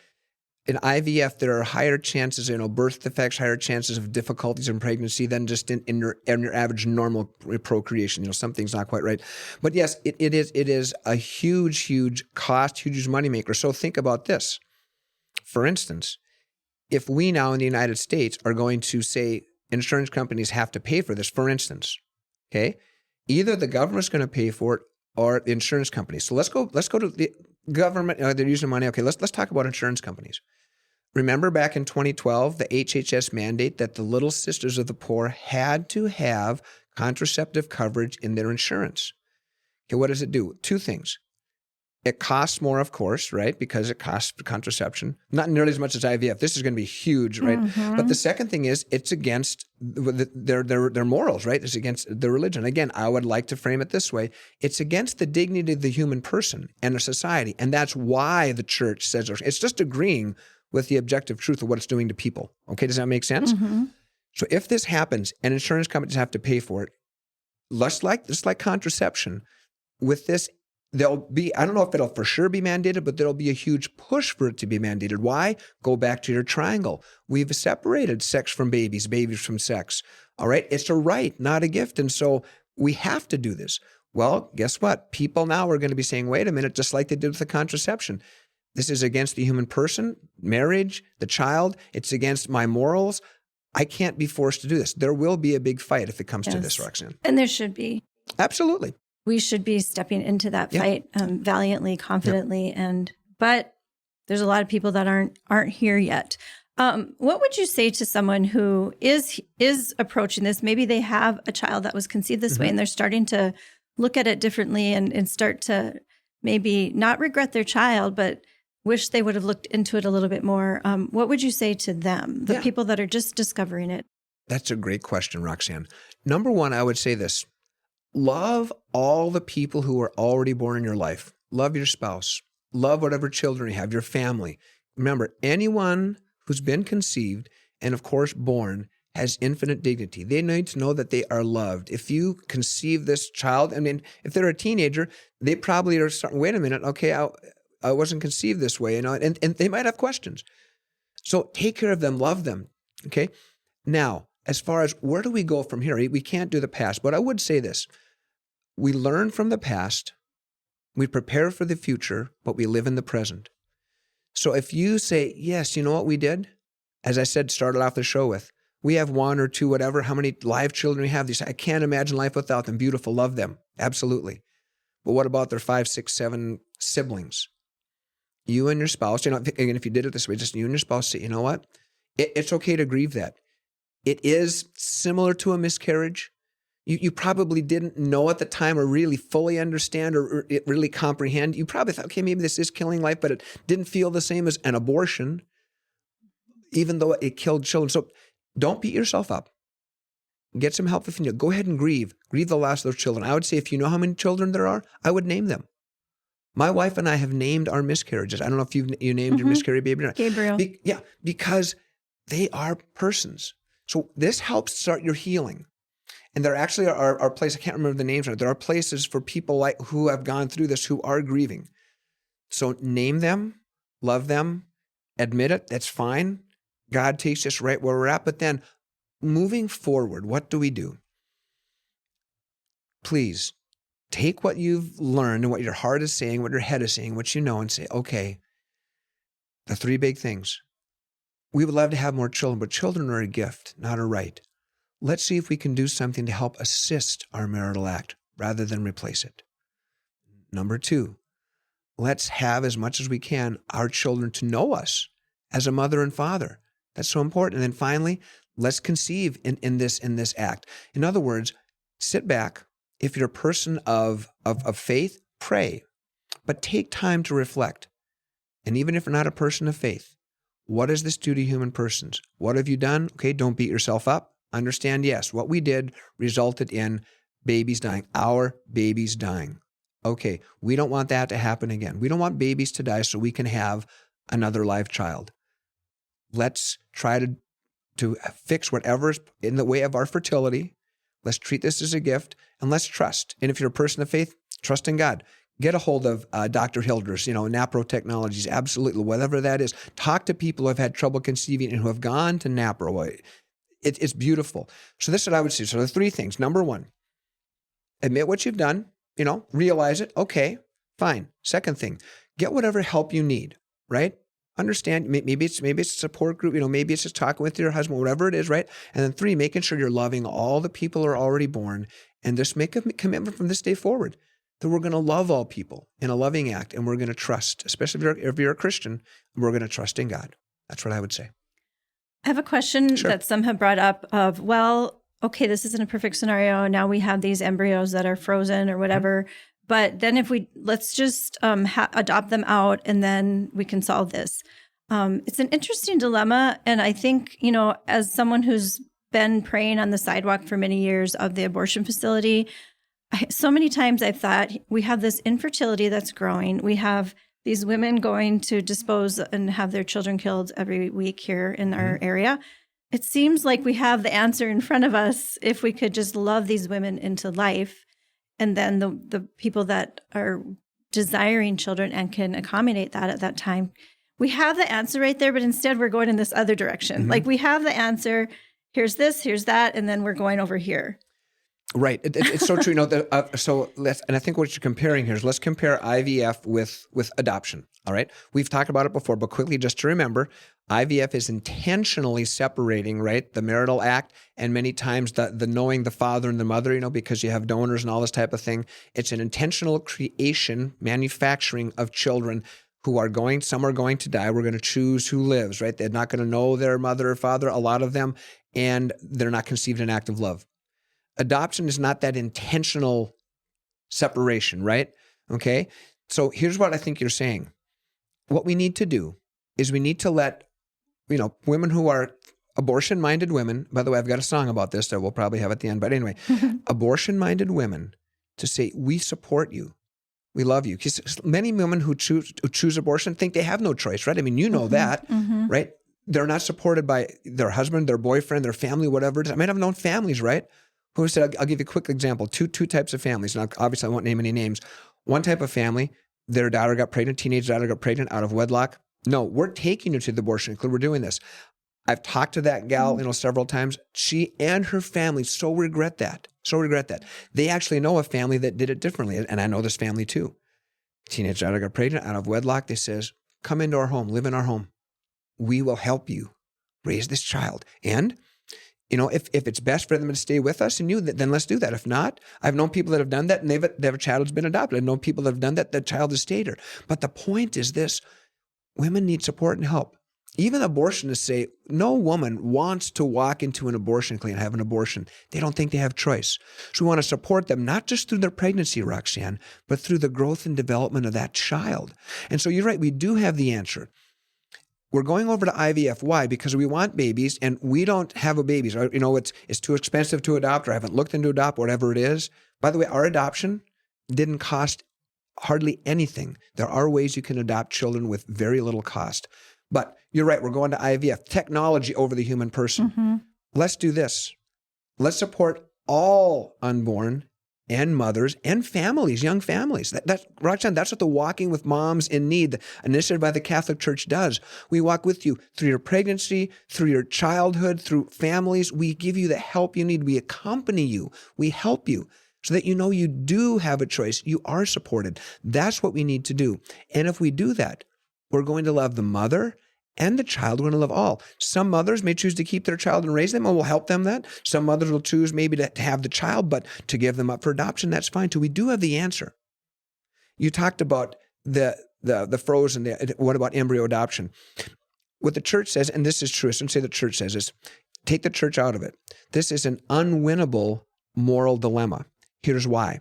in IVF, there are higher chances, birth defects, higher chances of difficulties in pregnancy than just in your average normal procreation. Something's not quite right. But yes, it is a huge cost, huge moneymaker. So think about this. For instance, if we now in the United States are going to say insurance companies have to pay for this, for instance, okay, either the government's going to pay for it or the insurance companies. So let's go to the government. They're using money. Okay, let's talk about insurance companies. Remember back in 2012, the HHS mandate that the Little Sisters of the Poor had to have contraceptive coverage in their insurance. Okay, what does it do? Two things. It costs more, of course, right? Because it costs contraception. Not nearly as much as IVF. This is going to be huge, right?
Mm-hmm.
But the second thing is it's against their morals, right? It's against their religion. Again, I would like to frame it this way. It's against the dignity of the human person and a society. And that's why the church says it's just agreeing with the objective truth of what it's doing to people. Okay, does that make sense?
Mm-hmm.
So if this happens and insurance companies have to pay for it, just like contraception, with this, there'll be, I don't know if it'll for sure be mandated, but there'll be a huge push for it to be mandated. Why? Go back to your triangle. We've separated sex from babies from sex. All right? It's a right, not a gift. And so we have to do this. Well, guess what? People now are going to be saying, wait a minute, just like they did with the contraception. This is against the human person, marriage, the child. It's against my morals. I can't be forced to do this. There will be a big fight if it comes to this, Roxanne.
And there should be.
Absolutely.
We should be stepping into that fight valiantly, confidently, but there's a lot of people that aren't here yet. What would you say to someone who is approaching this? Maybe they have a child that was conceived this way, and they're starting to look at it differently and start to maybe not regret their child, but wish they would have looked into it a little bit more. What would you say to them, the people that are just discovering it?
That's a great question, Roxanne. Number one, I would say this. Love all the people who are already born in your life. Love your spouse. Love whatever children you have, your family. Remember, anyone who's been conceived and, of course, born has infinite dignity. They need to know that they are loved. If you conceive this child, I mean, if they're a teenager, they probably are starting, wait a minute, okay, I wasn't conceived this way, and they might have questions. So take care of them, love them, okay? Now, as far as where do we go from here? We can't do the past, but I would say this. We learn from the past, we prepare for the future, but we live in the present. So if you say, yes, you know what we did? As I said, started off the show with, we have one or two, whatever, how many live children we have. They say, I can't imagine life without them. Beautiful, love them. Absolutely. But what about their 5, 6, 7 siblings? You and your spouse, again, if you did it this way, just you and your spouse say, you know what? It's okay to grieve that. It is similar to a miscarriage. You probably didn't know at the time or really fully understand or really comprehend. You probably thought, okay, maybe this is killing life, but it didn't feel the same as an abortion, even though it killed children. So don't beat yourself up. Get some help if you need. Go ahead and grieve. Grieve the loss of those children. I would say if you know how many children there are, I would name them. My wife and I have named our miscarriages. I don't know if you named your miscarried baby or not.
Gabriel.
Because they are persons. So this helps start your healing. And there actually are places, I can't remember the names, there are places for people who have gone through this who are grieving. So name them, love them, admit it, that's fine. God takes us right where we're at. But then moving forward, what do we do? Please take what you've learned and what your heart is saying, what your head is saying, what you know, and say, okay, the 3 big things. We would love to have more children, but children are a gift, not a right. Let's see if we can do something to help assist our marital act rather than replace it. Number two, let's have as much as we can our children to know us as a mother and father. That's so important. And then finally, let's conceive in this act. In other words, sit back. If you're a person of faith, pray, but take time to reflect. And even if you're not a person of faith, what does this do to human persons? What have you done? Okay, don't beat yourself up. Understand, yes, what we did resulted in babies dying, our babies dying. Okay, we don't want that to happen again. We don't want babies to die so we can have another live child. Let's try to fix whatever's in the way of our fertility. Let's treat this as a gift, and let's trust. And if you're a person of faith, trust in God. Get a hold of Dr. Hildress, NAPRO Technologies, absolutely, whatever that is. Talk to people who have had trouble conceiving and who have gone to NAPRO. It's beautiful. So this is what I would say. So the three things. Number one, admit what you've done, realize it. Okay, fine. Second thing, get whatever help you need, right? Understand, maybe it's a support group, maybe it's just talking with your husband, whatever it is, right? And then three, making sure you're loving all the people who are already born, and just make a commitment from this day forward that we're going to love all people in a loving act, and we're going to trust, especially if you're a Christian, we're going to trust in God. That's what I would say.
I have a question that some have brought up of, well, okay, this isn't a perfect scenario. Now we have these embryos that are frozen or whatever. Mm-hmm. But then let's just adopt them out and then we can solve this. It's an interesting dilemma. And I think, as someone who's been praying on the sidewalk for many years of the abortion facility, so many times I've thought we have this infertility that's growing. We have these women going to dispose and have their children killed every week here in our area. It seems like we have the answer in front of us if we could just love these women into life. And then the people that are desiring children and can accommodate that at that time, we have the answer right there, but instead we're going in this other direction. Mm-hmm. Like we have the answer, here's this, here's that, and then we're going over here.
Right. It's so true. And I think what you're comparing here is let's compare IVF with adoption. All right. We've talked about it before, but quickly just to remember, IVF is intentionally separating, right, the marital act and many times the knowing the father and the mother, because you have donors and all this type of thing. It's an intentional creation, manufacturing of children who are some are going to die. We're going to choose who lives, right? They're not going to know their mother or father, a lot of them, and they're not conceived in an act of love. Adoption is not that intentional separation, right? Okay. So here's what I think you're saying. What we need to do is we need to let, women who are abortion-minded women, by the way, I've got a song about this that we'll probably have at the end, but anyway, abortion-minded women to say, we support you. We love you. Because many women who choose abortion think they have no choice, right? I mean, that, right? They're not supported by their husband, their boyfriend, their family, whatever it is. I mean, I've known families, right? Who said, I'll give you a quick example, two types of families. Now, obviously, I won't name any names. One type of family, their daughter got pregnant, teenage daughter got pregnant out of wedlock. No, we're taking her to the abortion clinic. We're doing this. I've talked to that gal, several times. She and her family so regret that. They actually know a family that did it differently. And I know this family too. Teenage daughter got pregnant out of wedlock. They says, come into our home, live in our home. We will help you raise this child. And if it's best for them to stay with us and you, then let's do that. If not, I've known people that have done that and their child has been adopted. I've known people that have done that, the child has stayed here. But the point is this, women need support and help. Even abortionists say no woman wants to walk into an abortion clinic and have an abortion. They don't think they have choice. So we want to support them, not just through their pregnancy, Roxanne, but through the growth and development of that child. And so you're right, we do have the answer. We're going over to IVF. Why? Because we want babies and we don't have a babies. It's too expensive to adopt or I haven't looked into adopt, whatever it is. By the way, our adoption didn't cost hardly anything. There are ways you can adopt children with very little cost. But you're right, we're going to IVF, technology over the human person. Mm-hmm. Let's do this. Let's support all unborn and mothers and families, young families. Roxanne, that's what the Walking with Moms in Need initiative by the Catholic Church does. We walk with you through your pregnancy, through your childhood, through families. We give you the help you need. We accompany you. We help you so that you do have a choice. You are supported. That's what we need to do. And if we do that, we're going to love the mother and the child. We're going to love all. Some mothers may choose to keep their child and raise them, and we'll help them that. Some mothers will choose maybe to have the child, but to give them up for adoption, that's fine too. We do have the answer. You talked about the frozen, what about embryo adoption? What the church says, and this is true, I shouldn't say the church says, is take the church out of it. This is an unwinnable moral dilemma. Here's why.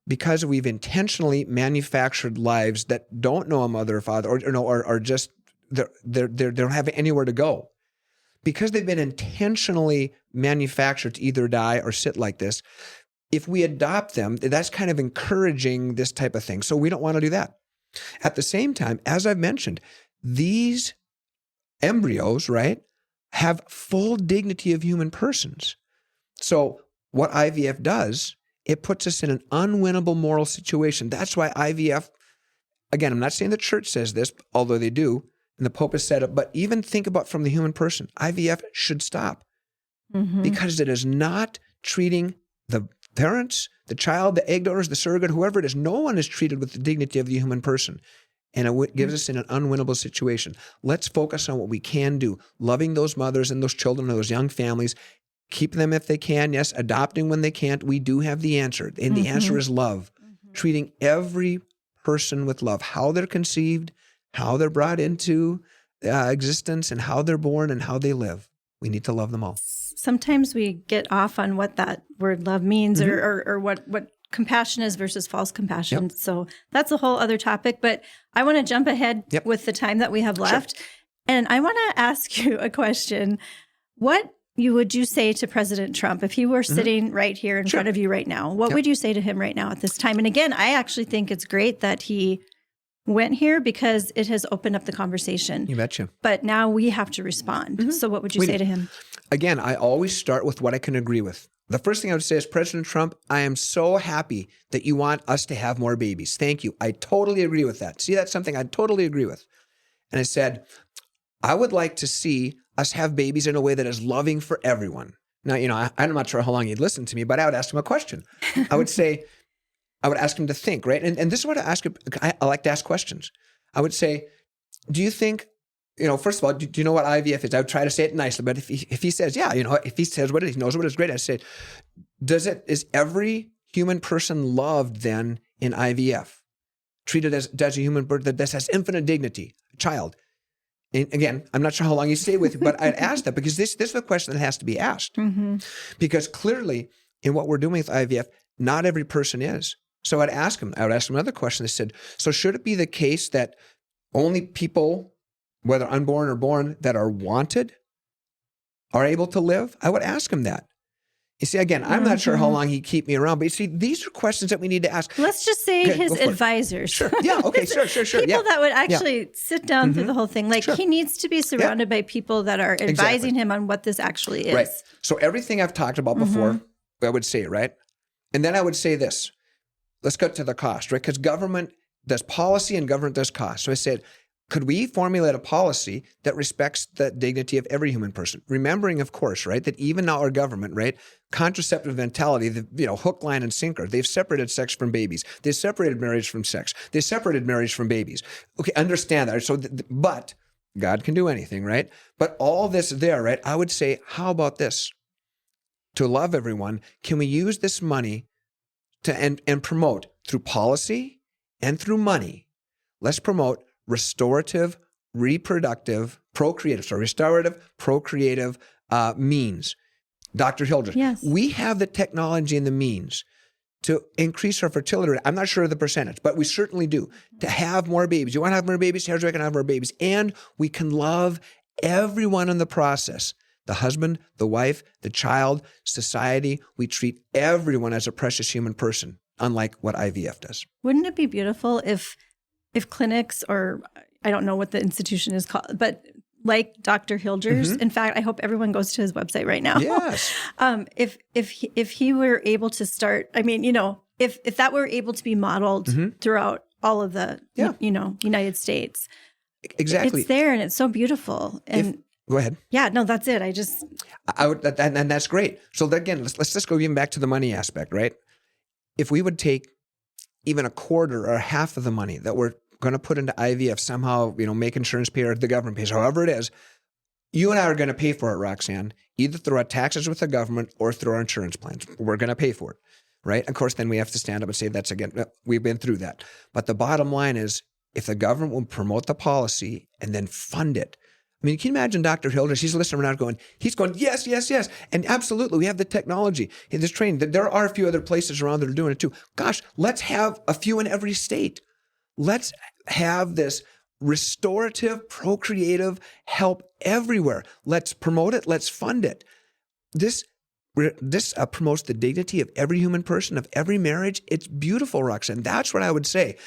Because we've intentionally manufactured lives that don't know a mother or father, or just they don't have anywhere to go. Because they've been intentionally manufactured to either die or sit like this, if we adopt them, that's kind of encouraging this type of thing. So we don't want to do that. At the same time, as I've mentioned, these embryos, right, have full dignity of human persons. So what IVF does, it puts us in an unwinnable moral situation. That's why IVF, again, I'm not saying the church says this, although they do, and the Pope has said it, but even think about from the human person, IVF should stop because it is not treating the parents, the child, the egg donors, the surrogate, whoever it is. No one is treated with the dignity of the human person. And it gives us in an unwinnable situation. Let's focus on what we can do, loving those mothers and those children and those young families, keep them if they can, yes, adopting when they can't. We do have the answer, and the answer is love. Treating every person with love, how they're conceived, how they're brought into existence, and how they're born and how they live. We need to love them all.
Sometimes we get off on what that word love means or what compassion is versus false compassion. Yep. So that's a whole other topic, but I want to jump ahead with the time that we have left. Sure. And I want to ask you a question. What would you say to President Trump if he were sitting right here in front of you right now? What would you say to him right now at this time? And again, I actually think it's great that he went here because it has opened up the conversation.
You betcha.
But now we have to respond. So what would you say to him?
Again, I always start with what I can agree with. The first thing I would say is, President Trump, I am so happy that you want us to have more babies. Thank you. I totally agree with that. See, that's something I totally agree with. And I said, I would like to see us have babies in a way that is loving for everyone. Now, I'm not sure how long he'd listen to me, but I would ask him a question. I would ask him to think, right? And this is what I ask him. I like to ask questions. I would say, do you think, first of all, do you know what IVF is? I would try to say it nicely, but if he says, yeah, if he says what it is, he knows what it is, great. I say, is every human person loved then in IVF? Treated as a human birth that has infinite dignity, a child. And again, I'm not sure how long you stay with, but I'd ask that because this is a question that has to be asked. Because clearly in what we're doing with IVF, not every person is. So I would ask him another question. I said, so should it be the case that only people, whether unborn or born, that are wanted are able to live? I would ask him that. You see, again, I'm not sure how long he'd keep me around, but you see, these are questions that we need to ask.
Let's just say his advisors.
Sure. Yeah. Okay. Sure.
People that would actually sit down through the whole thing. Like he needs to be surrounded by people that are advising him on what this actually is.
Right. So everything I've talked about before, I would say, right? And then I would say this. Let's go to the cost, right? Because government does policy and government does cost. So I said, could we formulate a policy that respects the dignity of every human person? Remembering, of course, right, that even now our government, right, contraceptive mentality, hook, line, and sinker, they've separated sex from babies. They've separated marriage from sex. They've separated marriage from babies. Okay, understand that. So, but God can do anything, right? But all this there, right, I would say, how about this? To love everyone, can we use this money to and promote through policy and through money? Let's promote restorative, procreative means. Dr. Hildreth,
yes.
We have the technology and the means to increase our fertility rate. I'm not sure of the percentage, but we certainly do. To have more babies. You want to have more babies? Here's where we can have more babies. And we can love everyone in the process. The husband, the wife, the child, society. We treat everyone as a precious human person, unlike what IVF does.
Wouldn't it be beautiful if clinics, or I don't know what the institution is called, but like Dr. Hildreth's, in fact, I hope everyone goes to his website right now.
Yes.
If he were able to start, I mean, if that were able to be modeled throughout all of the, United States.
Exactly.
It's there and it's so beautiful. And
go ahead.
Yeah, no, that's it.
I would, and that's great. So again, let's just go even back to the money aspect, right? If we would take even a quarter or half of the money that we're going to put into IVF, somehow, make insurance pay or the government pays, however it is, you and I are going to pay for it, Roxanne, either through our taxes with the government or through our insurance plans. We're going to pay for it. right? Of course, then we have to stand up and say we've been through that. But the bottom line is, if the government will promote the policy and then fund it. I mean, can you imagine Dr. Hilder? He's listening around he's going, yes, yes, yes. And absolutely, we have the technology. This training. There are a few other places around that are doing it too. Gosh, let's have a few in every state. Let's have this restorative, procreative help everywhere. Let's promote it. Let's fund it. This promotes the dignity of every human person, of every marriage. It's beautiful, Roxanne. That's what I would say.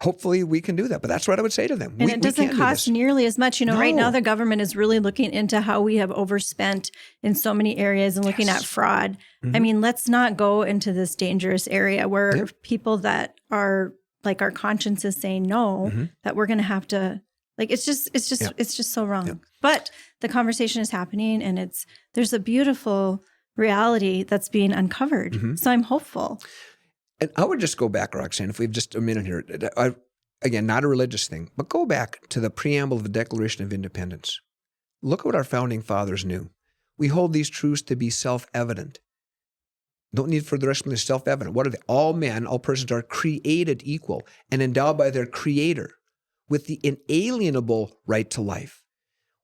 Hopefully we can do that, but that's what I would say to them.
And it doesn't cost nearly as much.
No.
Right now the government is really looking into how we have overspent in so many areas and looking at fraud. Mm-hmm. I mean, let's not go into this dangerous area where people that are like our conscience is saying no, that we're going to have to, like, it's just so wrong. Yeah. But the conversation is happening and there's a beautiful reality that's being uncovered. Mm-hmm. So I'm hopeful.
And I would just go back, Roxanne, if we have just a minute here. Again, not a religious thing, but go back to the preamble of the Declaration of Independence. Look at what our founding fathers knew. We hold these truths to be self-evident. Don't need further explanation, self-evident. What are they? All men, all persons are created equal and endowed by their Creator with the inalienable right to life.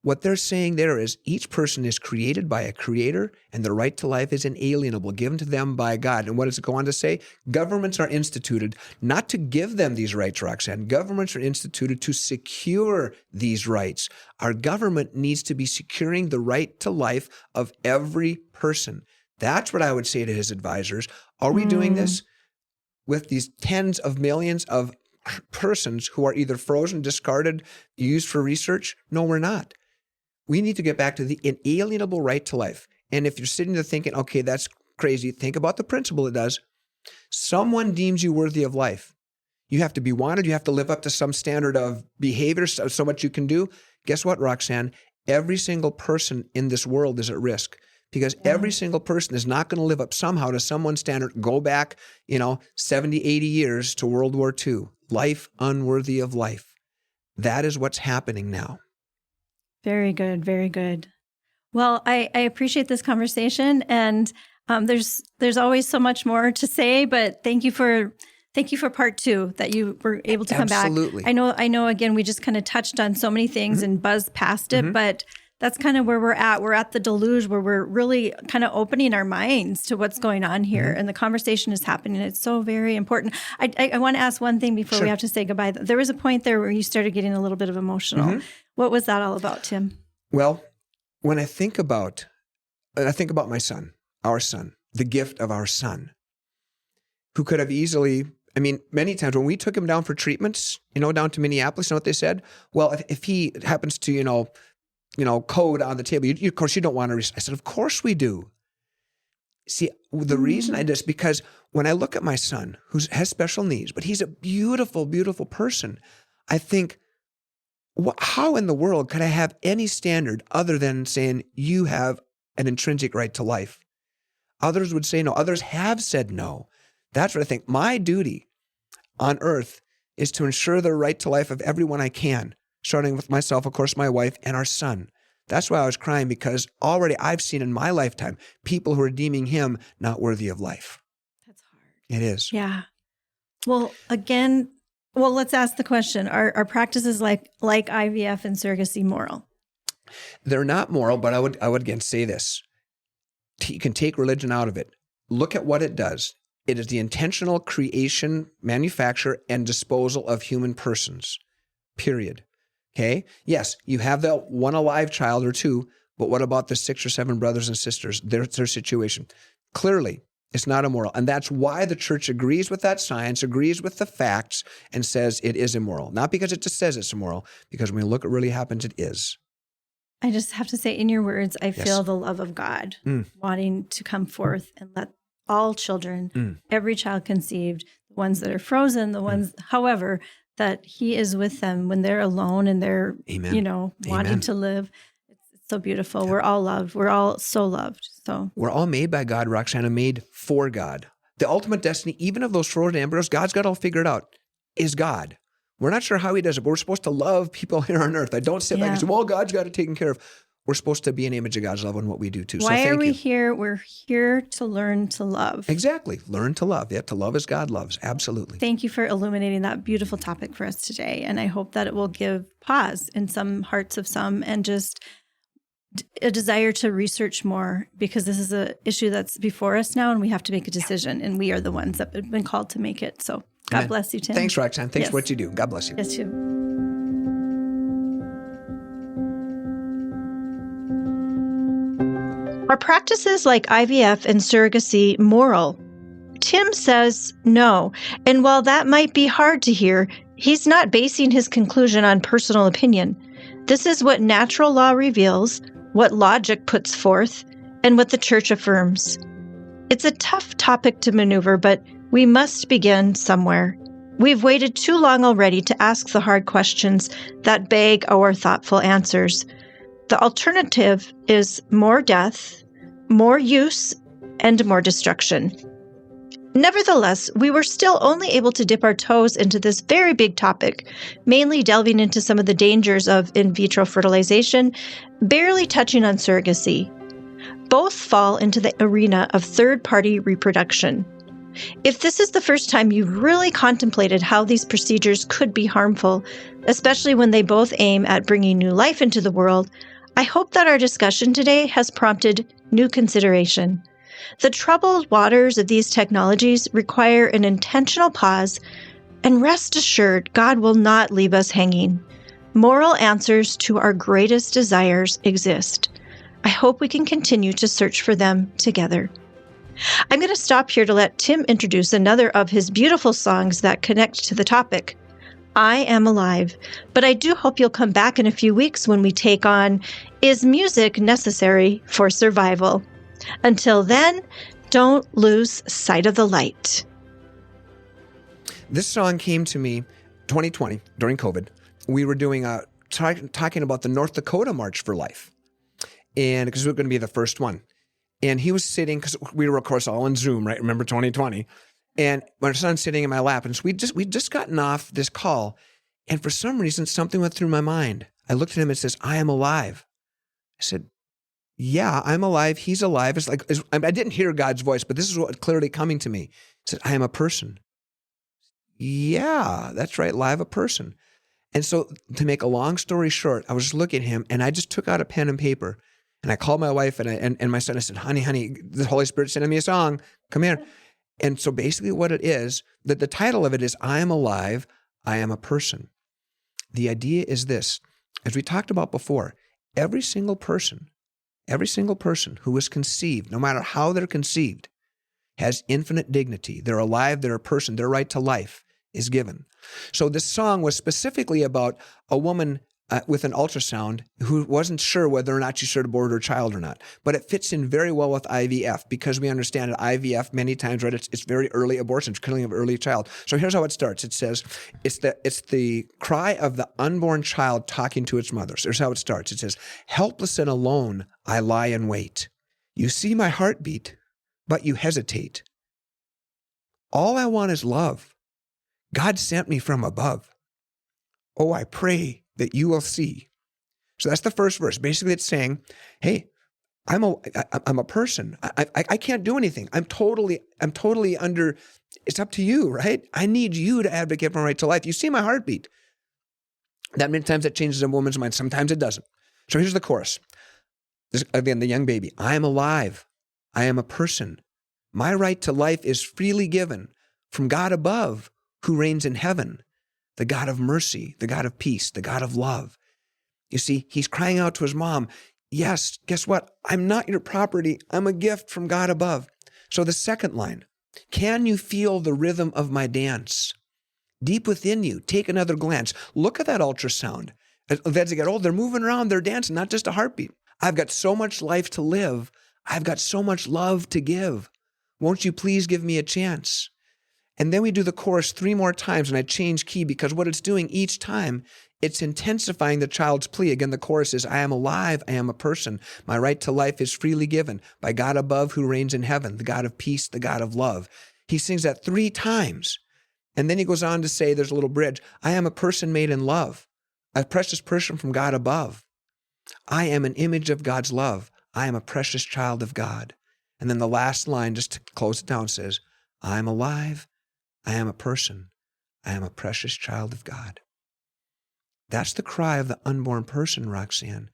What they're saying there is each person is created by a Creator and the right to life is inalienable, given to them by God. And what does it go on to say? Governments are instituted not to give them these rights, Roxanne. Governments are instituted to secure these rights. Our government needs to be securing the right to life of every person. That's what I would say to his advisors. Are we doing this with these tens of millions of persons who are either frozen, discarded, used for research? No, we're not. We need to get back to the inalienable right to life. And if you're sitting there thinking, okay, that's crazy, think about the principle it does. Someone deems you worthy of life. You have to be wanted. You have to live up to some standard of behavior, so much you can do. Guess what, Roxanne? Every single person in this world is at risk because every single person is not going to live up somehow to someone's standard. Go back, 70, 80 years to World War II. Life unworthy of life. That is what's happening now.
Very good. Very good. Well, I appreciate this conversation, and there's always so much more to say. But thank you for part 2 that you were able to come back.
Absolutely.
I know. Again, we just kind of touched on so many things and buzzed past it, but that's kind of where we're at. We're at the deluge where we're really kind of opening our minds to what's going on here, and the conversation is happening. It's so very important. I want to ask one thing before we have to say goodbye. There was a point there where you started getting a little bit of emotional. What was that all about, Tim?
Well, when I think about my son, our son, the gift of our son, who could have easily, many times when we took him down for treatments, down to Minneapolis, you know what they said? Well, if he happens to, code on the table, of course you don't want to, I said, of course we do. See, the reason I do this, because when I look at my son, who has special needs, but he's a beautiful, beautiful person, I think, how in the world could I have any standard other than saying you have an intrinsic right to life? Others would say no. Others have said no. That's what I think. My duty on earth is to ensure the right to life of everyone I can, starting with myself, of course, my wife, and our son. That's why I was crying, because already I've seen in my lifetime people who are deeming him not worthy of life.
That's hard.
It is.
Yeah. Well, let's ask the question. Are practices like IVF and surrogacy moral?
They're not moral, but I would again say this. You can take religion out of it. Look at what it does. It is the intentional creation, manufacture, and disposal of human persons, period. Okay? Yes, you have that one alive child or two, but what about the 6 or 7 brothers and sisters? Their situation. Clearly, it's not immoral. And that's why the church agrees with that science, agrees with the facts, and says it is immoral. Not because it just says it's immoral, because when you look at what really happens, it is.
I just have to say, in your words, I feel the love of God wanting to come forth and let all children, every child conceived, the ones that are frozen, the ones, however, that he is with them when they're alone and they're, wanting to live. It's so beautiful. Yeah. We're all loved. We're all so loved. So
we're all made by God, Roxana, made for God. The ultimate destiny, even of those frozen embryos, God's got all figured out, is God. We're not sure how he does it, but we're supposed to love people here on earth. I don't sit back and say, well, God's got it taken care of. we're supposed to be an image of God's love in what we do too. So
Why
thank
are we
you.
here? We're here to learn to love.
Exactly. Learn to love. Yeah, to love as God loves. Absolutely.
Thank you for illuminating that beautiful topic for us today. And I hope that it will give pause in some hearts of some and just a desire to research more, because this is an issue that's before us now and we have to make a decision, and we are the ones that have been called to make it. So God
Amen.
bless you, Tim.
Thanks, Roxanne. Thanks
Yes.
for what you do. God bless you.
Yes, you. Are practices like IVF and surrogacy moral? Tim says no. And while that might be hard to hear, he's not basing his conclusion on personal opinion. This is what natural law reveals, what logic puts forth, and what the church affirms. It's a tough topic to maneuver, but we must begin somewhere. We've waited too long already to ask the hard questions that beg our thoughtful answers. The alternative is more death, more use, and more destruction. Nevertheless, we were still only able to dip our toes into this very big topic, mainly delving into some of the dangers of in vitro fertilization, barely touching on surrogacy. Both fall into the arena of third-party reproduction. If this is the first time you've really contemplated how these procedures could be harmful, especially when they both aim at bringing new life into the world, I hope that our discussion today has prompted new consideration. The troubled waters of these technologies require an intentional pause, and rest assured, God will not leave us hanging. Moral answers to our greatest desires exist. I hope we can continue to search for them together. I'm going to stop here to let Tim introduce another of his beautiful songs that connect to the topic. I Am Alive, but I do hope you'll come back in a few weeks when we take on Is Music Necessary for Survival? Until then, don't lose sight of the light.
This song came to me 2020 during COVID. We were doing talking about the North Dakota March for Life, and because we were going to be the first one. And he was sitting, because we were, of course, all in Zoom, right? Remember 2020? And my son's sitting in my lap, and so we'd just gotten off this call, and for some reason, something went through my mind. I looked at him and says, I am alive. I said, yeah, I'm alive. He's alive. I didn't hear God's voice, but this is what clearly coming to me. He said, I am a person. Yeah, that's right, live, a person. And so to make a long story short, I was just looking at him, and I just took out a pen and paper, and I called my wife and my son. I said, honey, the Holy Spirit sent me a song. Come here. And so basically what it is, that the title of it is, I am alive, I am a person. The idea is this, as we talked about before, every single person who is conceived, no matter how they're conceived, has infinite dignity. They're alive, they're a person, their right to life is given. So this song was specifically about a woman with an ultrasound who wasn't sure whether or not she should abort her child or not. But it fits in very well with IVF, because we understand that IVF many times, right, it's very early abortion, it's killing of an early child. So here's how it starts. It says, it's the cry of the unborn child talking to its mother. So here's how it starts. It says, helpless and alone, I lie in wait. You see my heartbeat, but you hesitate. All I want is love. God sent me from above. Oh, I pray that you will see. So that's the first verse. Basically, it's saying, hey, I'm a person. I can't do anything. I'm totally under, it's up to you, right? I need you to advocate for my right to life. You see my heartbeat. That many times that changes a woman's mind. Sometimes it doesn't. So here's the chorus. This, again, the young baby. I am alive. I am a person. My right to life is freely given from God above, who reigns in heaven, the God of mercy, the God of peace, the God of love. You see, he's crying out to his mom, yes, guess what? I'm not your property. I'm a gift from God above. So the second line, can you feel the rhythm of my dance? Deep within you, take another glance. Look at that ultrasound. As they get old, they're moving around, they're dancing, not just a heartbeat. I've got so much life to live. I've got so much love to give. Won't you please give me a chance? And then we do the chorus 3 more times, and I change key, because what it's doing each time, it's intensifying the child's plea. Again, the chorus is, I am alive, I am a person. My right to life is freely given by God above, who reigns in heaven, the God of peace, the God of love. He sings that 3 times. And then he goes on to say, there's a little bridge, I am a person made in love, a precious person from God above. I am an image of God's love. I am a precious child of God. And then the last line, just to close it down, says, I am alive. I am a person. I am a precious child of God. That's the cry of the unborn person, Roxanne,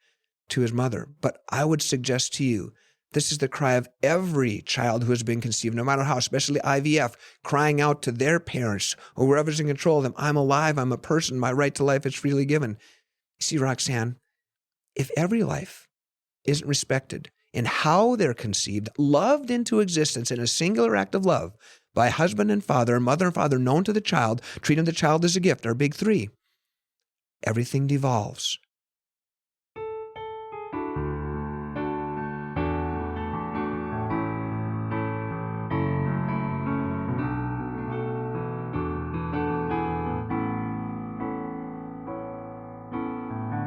to his mother. But I would suggest to you, this is the cry of every child who has been conceived, no matter how, especially IVF, crying out to their parents or whoever's in control of them, I'm alive, I'm a person, my right to life is freely given. You see, Roxanne, if every life isn't respected in how they're conceived, loved into existence in a singular act of love by husband and father, mother and father known to the child, treating the child as a gift, our big three, everything devolves.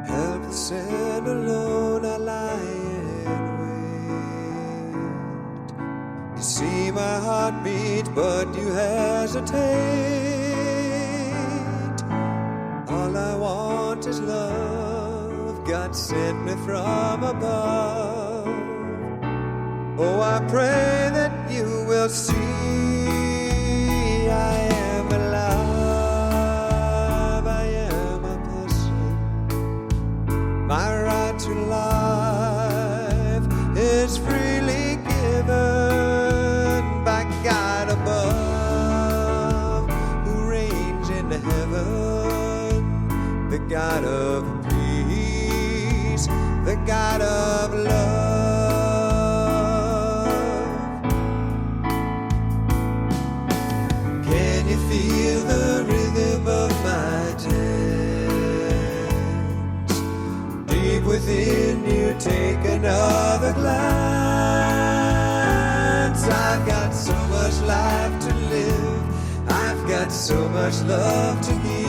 Helpless and alone, I lie and wait. You see my heart beat, but you hesitate. All I want is love, God sent me from above. Oh, I pray that you will see I am alive, I am a person. My right to life is freely given by God above, who reigns in heaven, the God of peace, the God of love. Can you feel the rhythm of my dance? Deep within you, take another glance. I've got so much life to live, I've got so much love to give.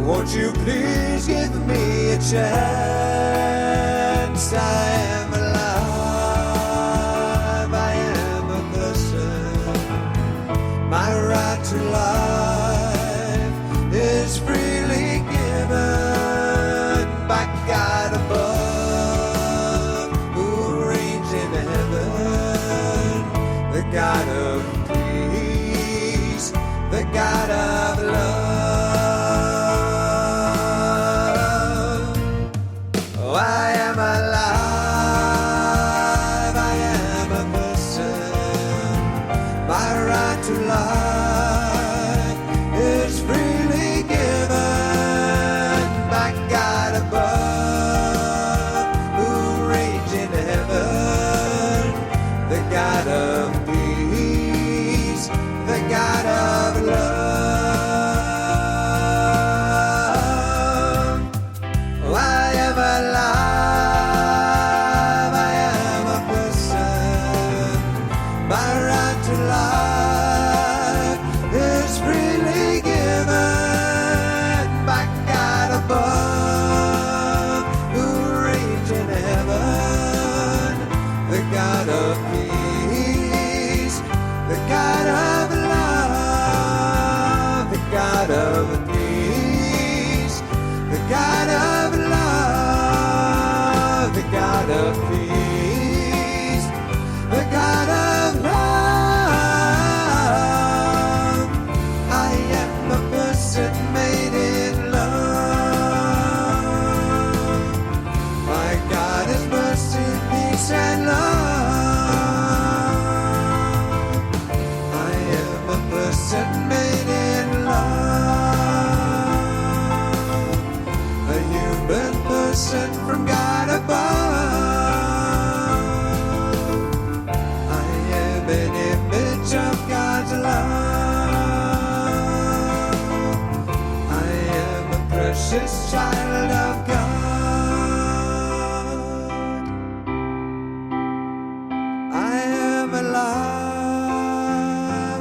Won't you please give me a chance? I am alive, I am a person. My right to life is freely given by God above, who reigns in heaven, the God of peace, the God of love. Oh, I am alive, I am a person. My right to life is freely given by God above, who reigns in heaven, the God of peace, the God of love. Oh, I am alive, I am a person. My right to life is freely given by God above, who reigns in heaven, the God of peace, the God of love, the God of peace, the God of love, the God of peace, the God of love. I am a person made in love. My God is mercy, peace, and love. I am a person made in love, a human person from God above. I am an image of God's love. I am a precious child of God. I am alive,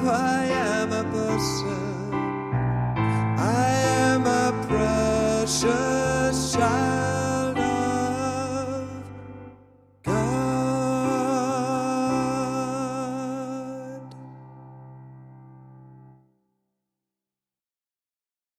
I am a person. I am a precious